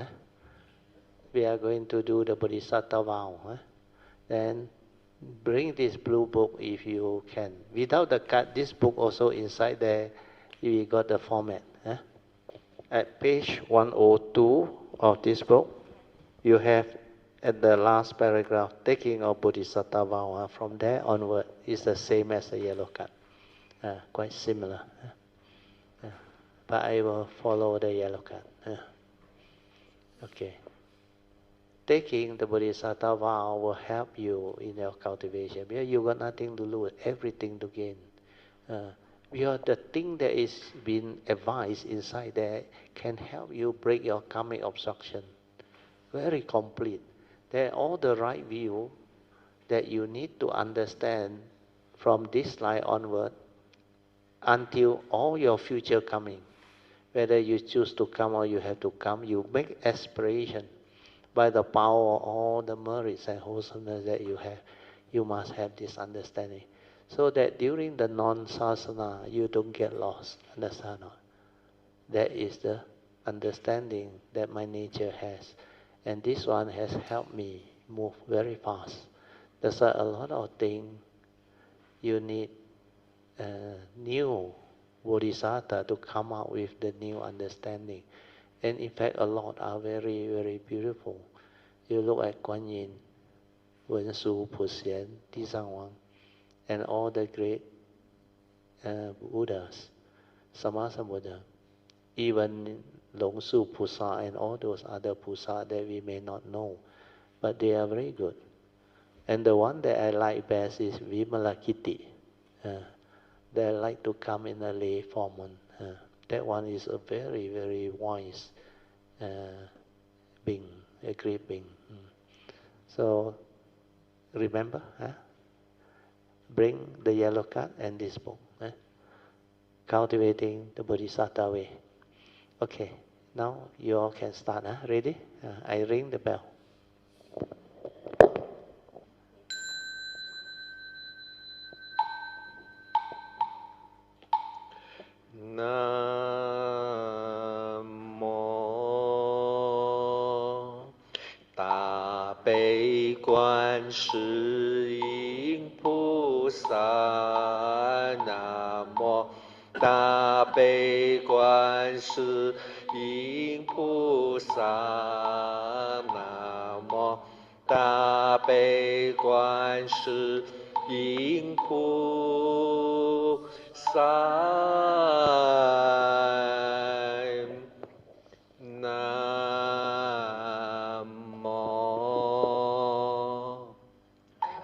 We are going to do the Bodhisattva vow. Then bring this blue book if you can. Without the card, this book also inside there, we got the format. At page 102 of this book, you have at the last paragraph, taking of Bodhisattva vow. From there onward, is the same as the yellow card. Quite similar. But I will follow the yellow card. Okay. Taking the Bodhisattva vow will help you in your cultivation, because you got nothing to lose, everything to gain. Because the thing that is being advised inside there can help you break your karmic obstruction. Very complete. There are all the right view that you need to understand from this line onward until all your future coming. Whether you choose to come or you have to come, you make aspiration. by the power of all the merits and wholesomeness that you have, you must have this understanding. So that during the non-sasana, you don't get lost. Understand? That is the understanding that my nature has. And this one has helped me move very fast. There's a lot of things you need new bodhisattva to come out with the new understanding. And in fact, a lot are very, very beautiful. You look at Guan Yin, Wen Su, Pu Xian, Di Zhang Wang, and all the great Buddhas, Sammasambuddha, even Long Su Pusa and all those other Pusa that we may not know, but they are very good. And the one that I like best is Vimalakiti. They like to come in a lay form. That one is a very, very wise being, a great being. So remember, bring the yellow card and this book. Cultivating the Bodhisattva way. Okay, now you all can start. Ready? I ring the bell. Nam-mô 大悲观世音菩萨，南无大悲观世音菩萨，南无大悲观世音菩萨，南无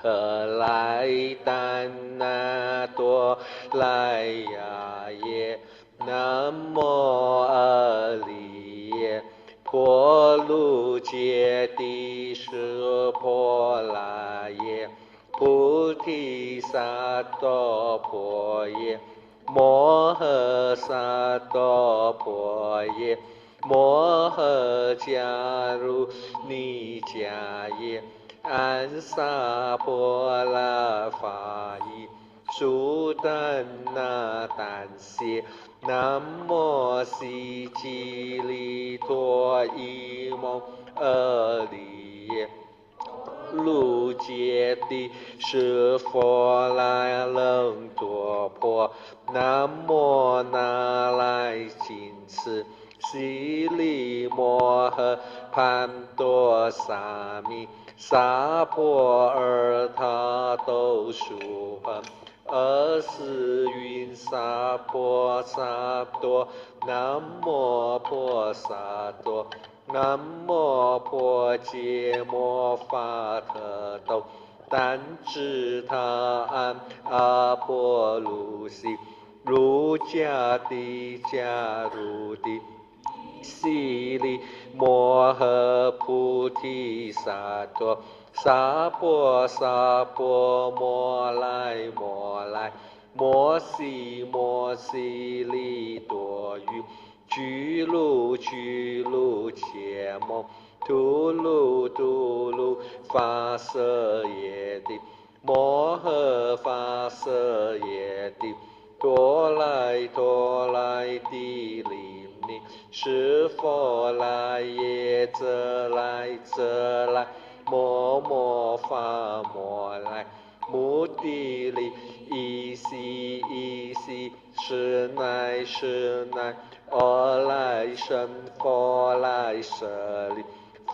何来丹那多来呀耶，南无阿利耶婆卢揭谛舍婆拉耶，菩提萨埵婆耶，摩诃萨埵婆耶，摩诃迦卢尼迦耶，安萨婆拉法依，苏丹那丹谢，南无悉吉利多伊蒙阿利耶，卢揭谛舍佛来楞多婆，南无那来谨墀悉利摩诃潘多萨弥萨婆尔他都苏恒阿斯云萨婆萨多，南无婆萨多，南无婆揭摩法特豆，但知他安阿婆卢悉，如迦帝迦如帝，悉利摩诃菩提萨埵，萨婆萨婆摩来摩来，摩悉摩悉利多欲，俱卢俱卢切梦，图卢图卢发色耶帝，摩诃发色耶帝，多来多来帝利尼，是佛来耶则来则来，摩摩发摩来，目的利依悉依悉，是乃是乃，阿来生佛来舍利，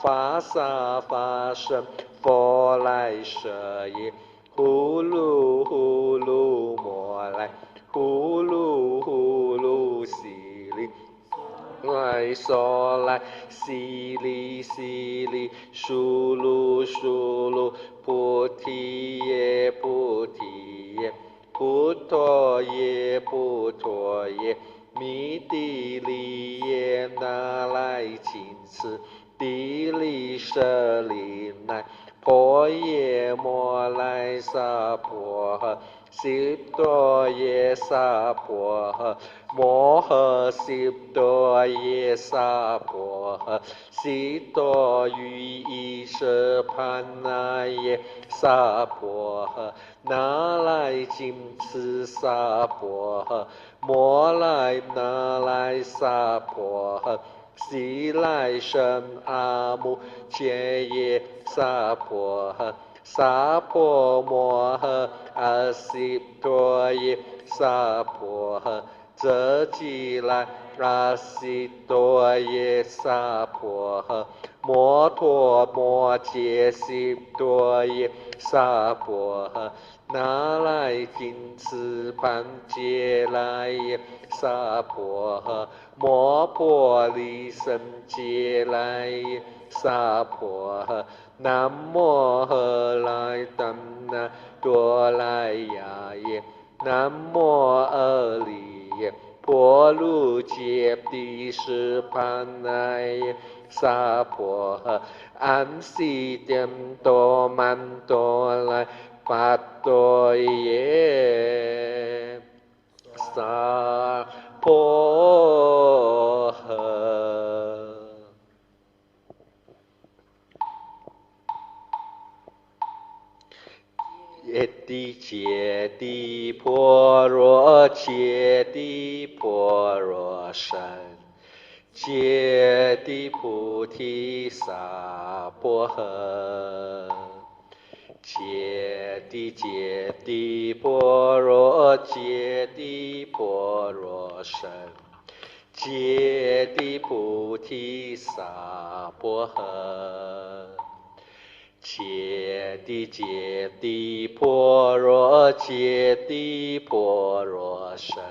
法萨法身佛来舍耶，呼噜呼噜摩来，呼噜呼噜悉利，来娑来悉利悉利，疏噜疏噜，菩提耶菩提耶，菩陀耶菩陀耶，弥帝利耶那来谨墀，帝利舍利乃，婆耶摩来萨婆诃， 10多耶萨婆诃，摩诃10多耶萨婆诃，悉多于意舍盘那耶萨婆诃，那来金翅萨婆诃，摩来那来萨婆诃，悉来生阿穆切耶萨婆诃，萨婆摩诃阿悉多耶萨婆诃，则即来阿悉多耶萨婆诃，摩陀摩揭悉多耶萨婆诃，那来金翅盘揭来耶萨婆诃，摩婆利胜揭来耶萨婆诃，南无喝来当那多来呀耶，南无阿利耶婆卢揭谛室盘那耶萨婆诃，安悉颠多曼多来巴多耶萨婆诃。揭谛揭谛婆罗揭谛婆罗僧，揭谛菩提萨婆诃，揭谛揭谛婆罗揭谛婆罗僧，揭谛菩提萨婆诃。揭谛揭谛婆罗揭谛婆罗僧，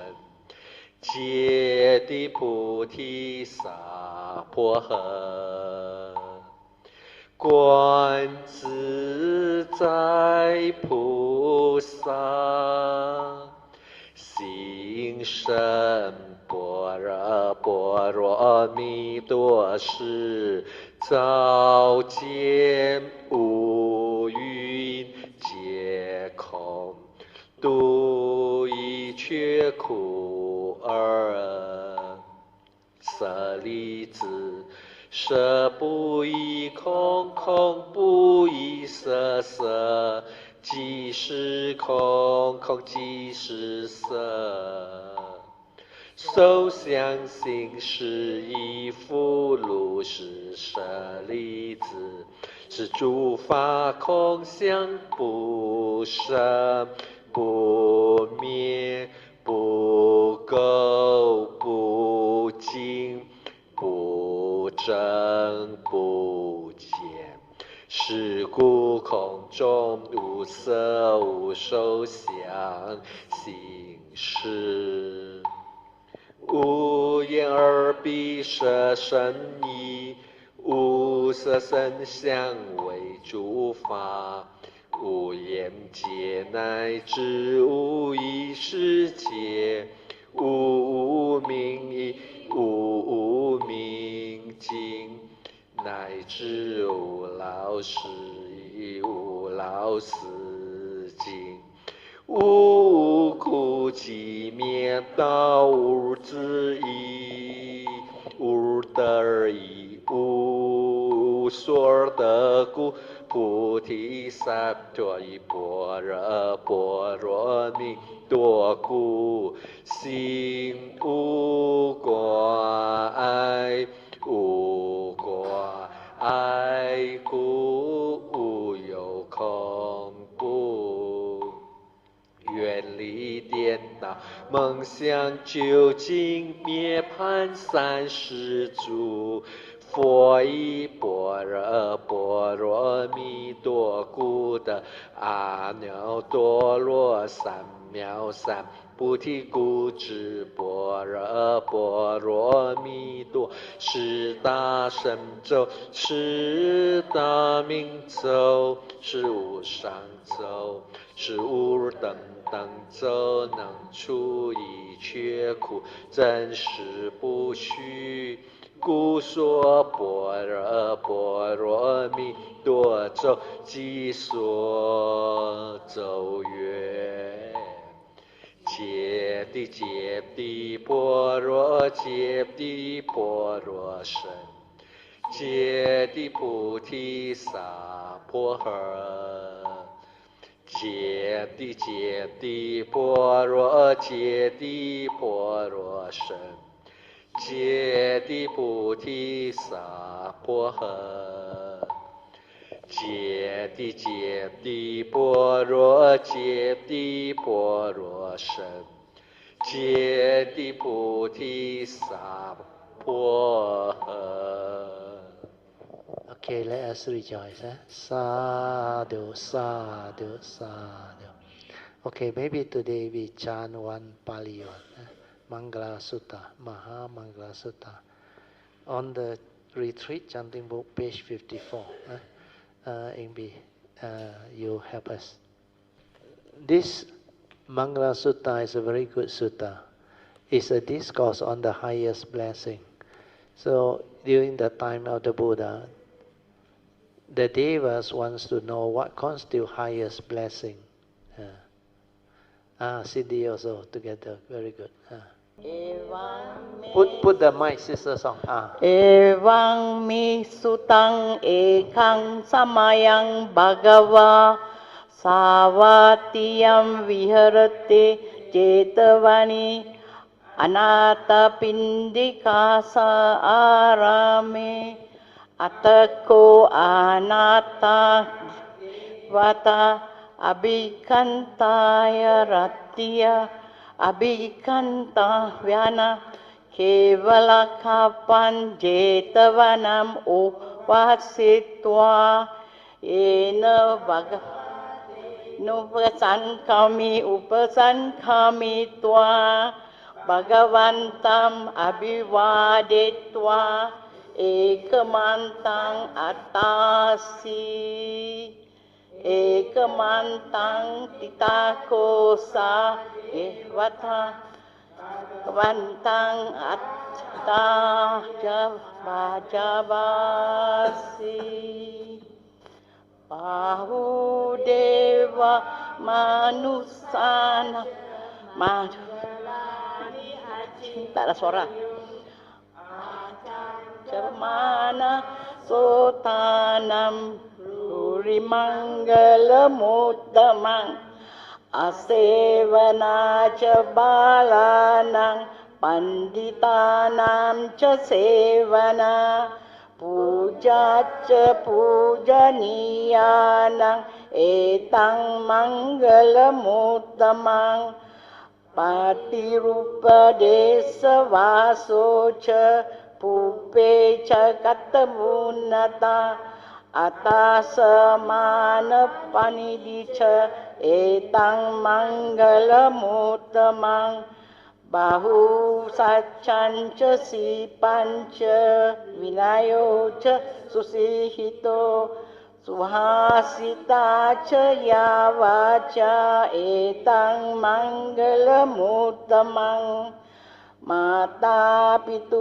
揭谛菩提萨婆诃。观自在菩萨，行深般若波罗蜜多时，照见五蕴皆空，度一切苦厄。舍利子，色不异空，空不异色，色即是空，空即是色。受想行识亦复如是，舍利子，是诸法空相，不生不灭，不垢不净，不增不减。是故空中无色无受想行识，无眼耳鼻舌身意，无色声香味诸法，无眼界乃至无意识界，无明意，无明尽，乃至无老死亦无老死尽，无苦集灭道，无智义，无得义，无所得故，菩提萨埵依般若波罗蜜多故，心无挂碍，无挂碍故，无有恐怖。远离颠倒梦想，究竟涅槃三世诸佛以般若波罗蜜多故得阿耨多罗三藐三菩提故知般若波罗蜜多是大神咒，是大明咒，是无上咒，是无等等咒，能除一切苦，真实不虚。故说般若波罗蜜多咒，即说咒曰。揭谛揭谛般若揭谛般若身，揭谛菩提萨婆诃。揭谛揭谛般若揭谛般若身，揭谛菩提萨婆诃。揭谛揭谛般若揭谛般若身，揭谛菩提萨婆诃。Okay, let us rejoice. Sadhu, sadhu, sadhu. Okay, maybe today we chant one Pali one. Mangala Sutta, Maha Mangala Sutta. On the retreat chanting book, page 54. Ingbi, you help us. This Mangala Sutta is a very good sutta. It's a discourse on the highest blessing. So during the time of the Buddha, the Devas wants to know what constitutes highest blessing. Cindy also together, very good. Put the mic, sister song. Evang mi sutang ekang samayang bhagava savatiyam viharate jetavani anata pindika sa arame atako anata vata abhikantaya ratya abhikanta vyana kevalakapan jetavanam upasitva ena upasankami tva bhagavantam abhivadetva ekamantang atasi ekamantang titakosa vata Vantang atta javasi Bahudeva manusana tak ada suara Jamana sotanam Rurimangala muttamang Asevana cha balanang panditanam cha sevana puja cha pujaniyanang etang mangalamuttamang patirupa desa vaso cha pupe cha katamunata atasamana panidicha etang mangalamuttamang bahu sacanca si panca vinayo ca susihito suhasita ca yavaca etang mangalamuttamang mata pitu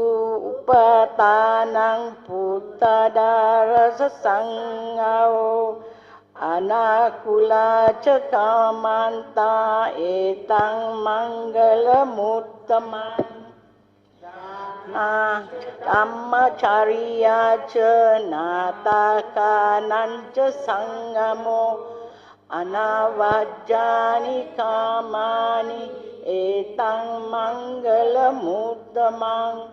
upatanang puttadara sasangao anakula cakamanta etang mangalamuttamang dhammacariya ca natakanan ca sangamo anavajjani kamani etang mangalamuttamang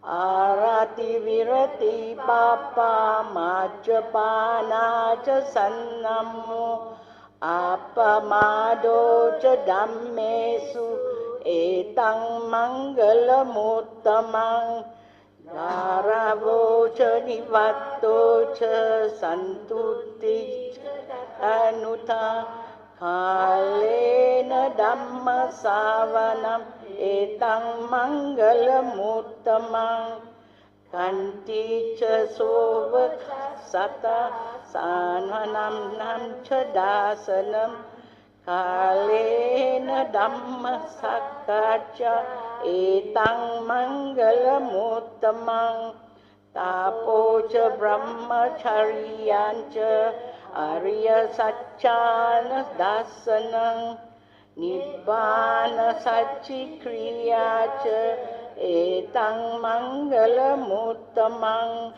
arati virati papa majapana ca sannamo apamado ca dhammesu etang mangalamuttamang garavo ca nivatto ca santuti anuta kalena dhamma savanam etang mangalamuttamang kanti ca sovakasata sanvanam nam ca dasanam kalena dhamma sakkaca etang mangalamuttamang tapo ca brahmacharyan ca Arya Saccana Dasanang Nibbana Satchikriyacha Etang Mangalamuttamang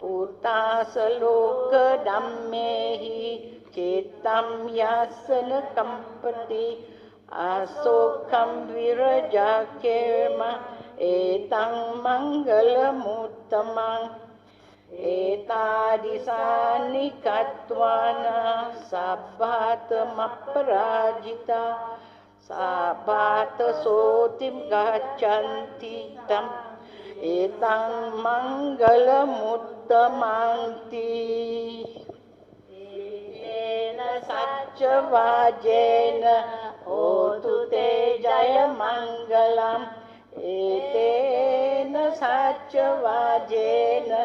Uttasaloka Dhammehi Chetam Yasana Kampati Asokam Virajakema Etang Mangalamuttamang Etadisani Katwana Sabbata Maparajita Sabbata Sotim Gachanti Tam Etang Mangalamuttamangti Etena Satchavajena Hotu Te Jaya Mangalam Etena Satchavajena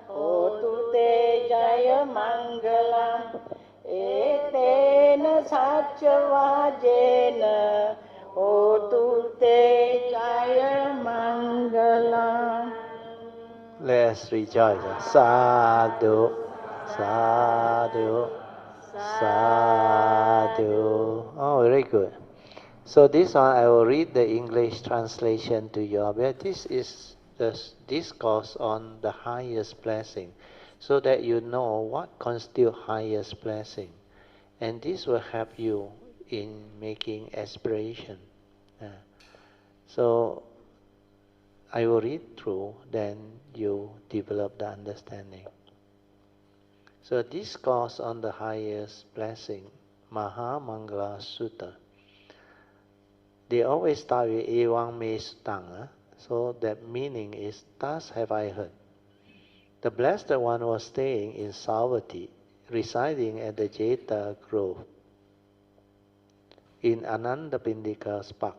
Hotu Te Jaya Mangalam Etena Satchavajena Hotu Te Jaya Mangalam. Let's rejoice. Sadhu, sadhu, sadhu. Oh, very good. So this one I will read the English translation to you. But this is the discourse on the highest blessing, so that you know what constitutes highest blessing, and this will help you in making aspiration. So I will read through, then you develop the understanding. So discourse on the highest blessing, Maha Mangala Sutta. They always start with Ewang Me Sutang, so that meaning is, thus have I heard. The Blessed One was staying in Savatthi, residing at the Jeta Grove in Anandapindika's park.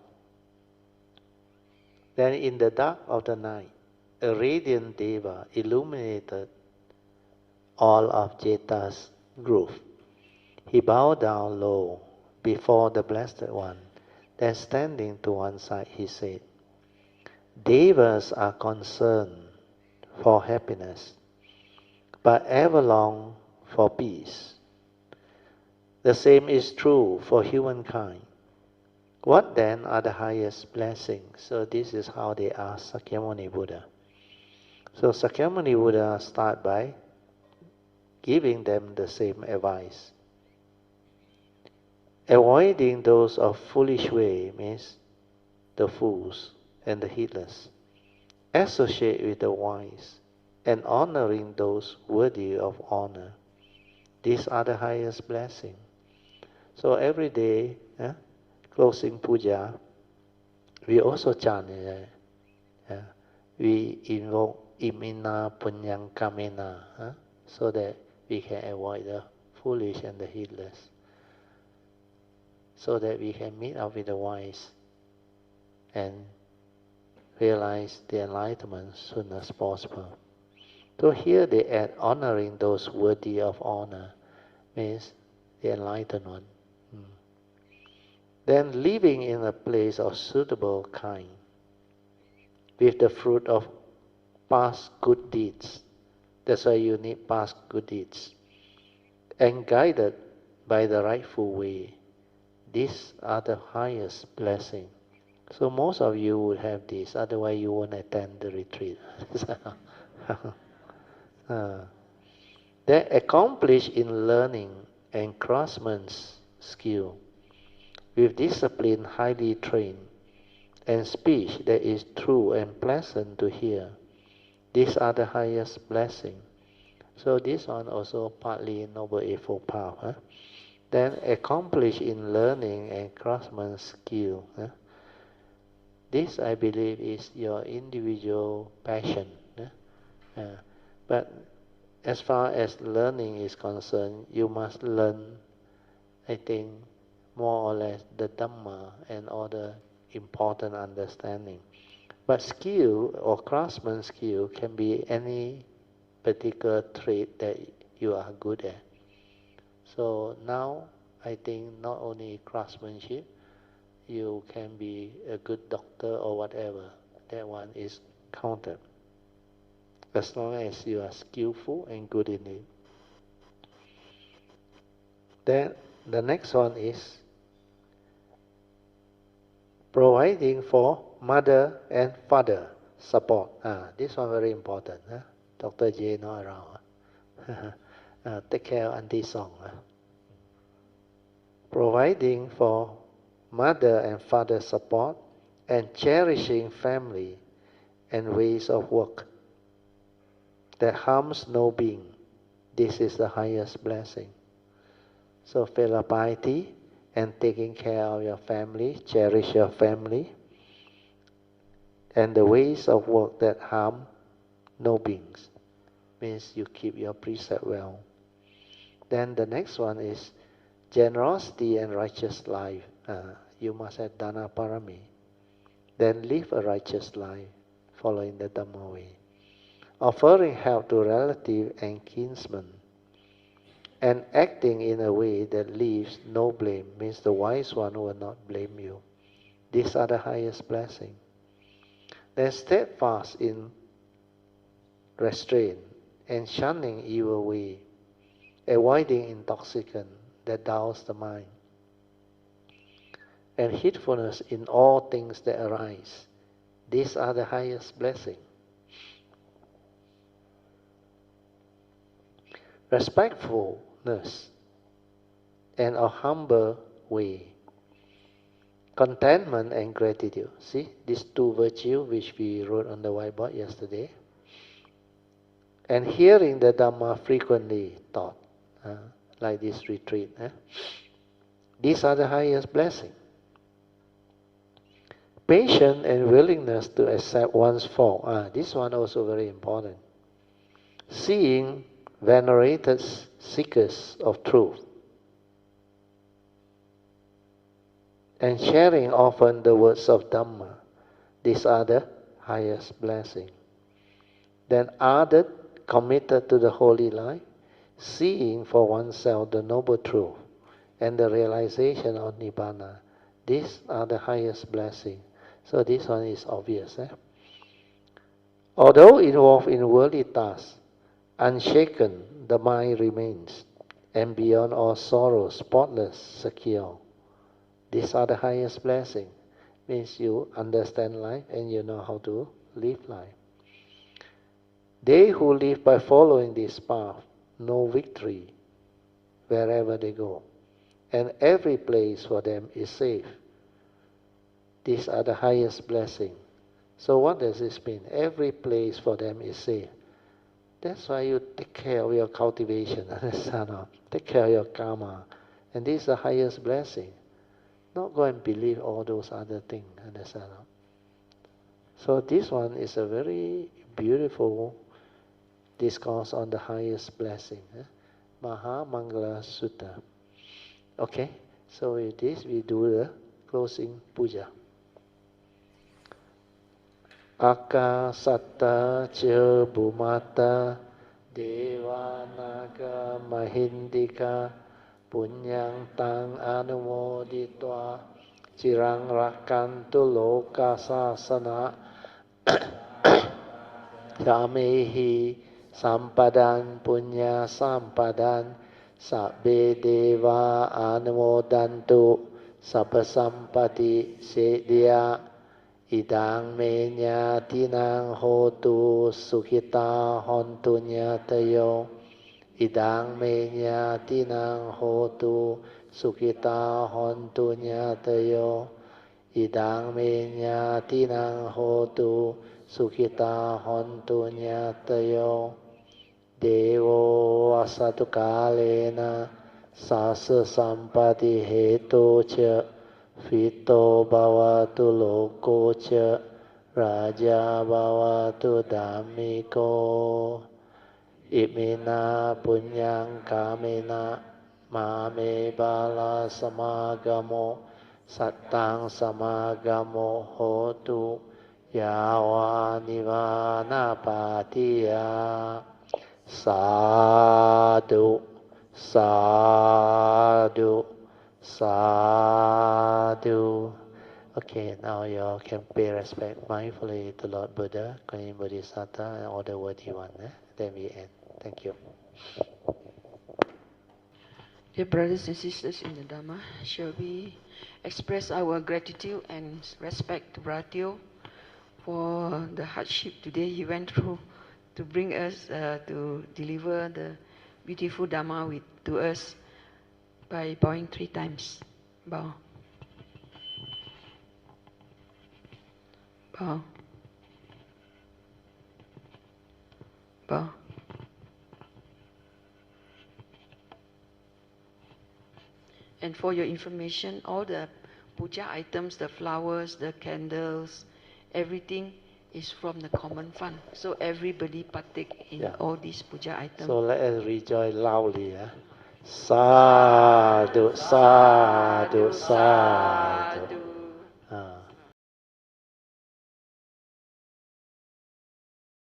Then in the dark of the night, a radiant Deva illuminated all of Jeta's grove. He bowed down low before the Blessed One. Then standing to one side, he said, Devas are concerned for happiness, but ever long for peace. The same is true for humankind. What then are the highest blessings? So this is how they ask Sakyamuni Buddha. So Sakyamuni Buddha start by giving them the same advice. Avoiding those of foolish way means the fools and the heedless. Associate with the wise and honoring those worthy of honor. These are the highest blessing. So every day, closing puja, we also chant. We invoke imina punyang kamena, so that we can avoid the foolish and the heedless, so that we can meet up with the wise and realize the enlightenment soon as possible. So here they add honoring those worthy of honor, means the enlightened one. Then living in a place of suitable kind, with the fruit of past good deeds. That's why you need past good deeds. And guided by the rightful way. These are the highest blessing. So most of you would have this, otherwise you won't attend the retreat. They accomplish in learning and craftsman's skill, with discipline highly trained, and speech that is true and pleasant to hear. These are the highest blessing. So this one also partly Noble Eightfold Path. Then accomplish in learning and craftsman's skill. This, I believe, is your individual passion. But as far as learning is concerned, you must learn, I think, more or less the Dhamma and all the important understanding. But skill or craftsman skill can be any particular trait that you are good at. So now, I think not only craftsmanship, you can be a good doctor or whatever. That one is counted, as long as you are skillful and good in it. Then the next one is providing for mother and father support. This one very important. Dr. J not around. Take care of Auntie Song. Providing for mother and father support and cherishing family and ways of work that harms no being. This is the highest blessing. So filial piety and taking care of your family, cherish your family, and the ways of work that harm no beings. Means you keep your precept well. Then the next one is generosity and righteous life. You must have dana parami. Then live a righteous life, following the Dhamma way. Offering help to relative and kinsmen, and acting in a way that leaves no blame, means the wise one will not blame you. These are the highest blessing. Then steadfast in restraint and shunning evil way, avoiding intoxicant that dulls the mind, and heedfulness in all things that arise. These are the highest blessing. Respectfulness and a humble way. Contentment and gratitude. See, these two virtues which we wrote on the whiteboard yesterday. And hearing the Dhamma frequently taught, like this retreat. These are the highest blessing. Patience and willingness to accept one's fault. This one also very important. Seeing venerated seekers of truth, and sharing often the words of Dhamma. These are the highest blessing. Then ardent, committed to the holy life, seeing for oneself the noble truth and the realization of Nibbana. These are the highest blessing. So this one is obvious. Although involved in worldly tasks, unshaken the mind remains, and beyond all sorrow, spotless, secure. These are the highest blessing. Means you understand life and you know how to live life. They who live by following this path know victory wherever they go, and every place for them is safe. These are the highest blessing. So what does this mean? Every place for them is safe. That's why you take care of your cultivation, understand? Take care of your karma. And this is the highest blessing. Not go and believe all those other things, understand? So this one is a very beautiful discourse on the highest blessing. Maha Mangala Sutta. Okay, so with this we do the closing puja. Akasatta ca bhumata devanaga mahindika punyang tang anumoditva cirang rakantu loka sasana Yamehi sampadan punya sampadan sabbe deva anumodantu sabba sampati sedia idang menya tinang hotu sukhita hontu nyatayo idang menya tinang hotu sukhita hontu nyatayo idang menya tinang hotu sukhita hontu nyatayo devo asatu kalena sasa sampati heto ca Fito bhavatu loko ca raja bhavatu dhammiko imina punyang kamena mame bala samagamo sattang samagamo hotu yawa nivana patiya sadhu sadhu sadhu. Okay, now you all can pay respect mindfully to Lord Buddha, Guanyin Bodhisattva, and all the worthy ones. Then we end. Thank you. Dear brothers and sisters in the Dhamma, shall we express our gratitude and respect to Bratio for the hardship today he went through to bring us, to deliver the beautiful Dhamma to us by bowing 3 times. Bow. Bow. Bow. And for your information, all the puja items, the flowers, the candles, everything is from the common fund. So everybody partake in all these puja items. So let us rejoice loudly. Sadhu, sadhu, sadhu.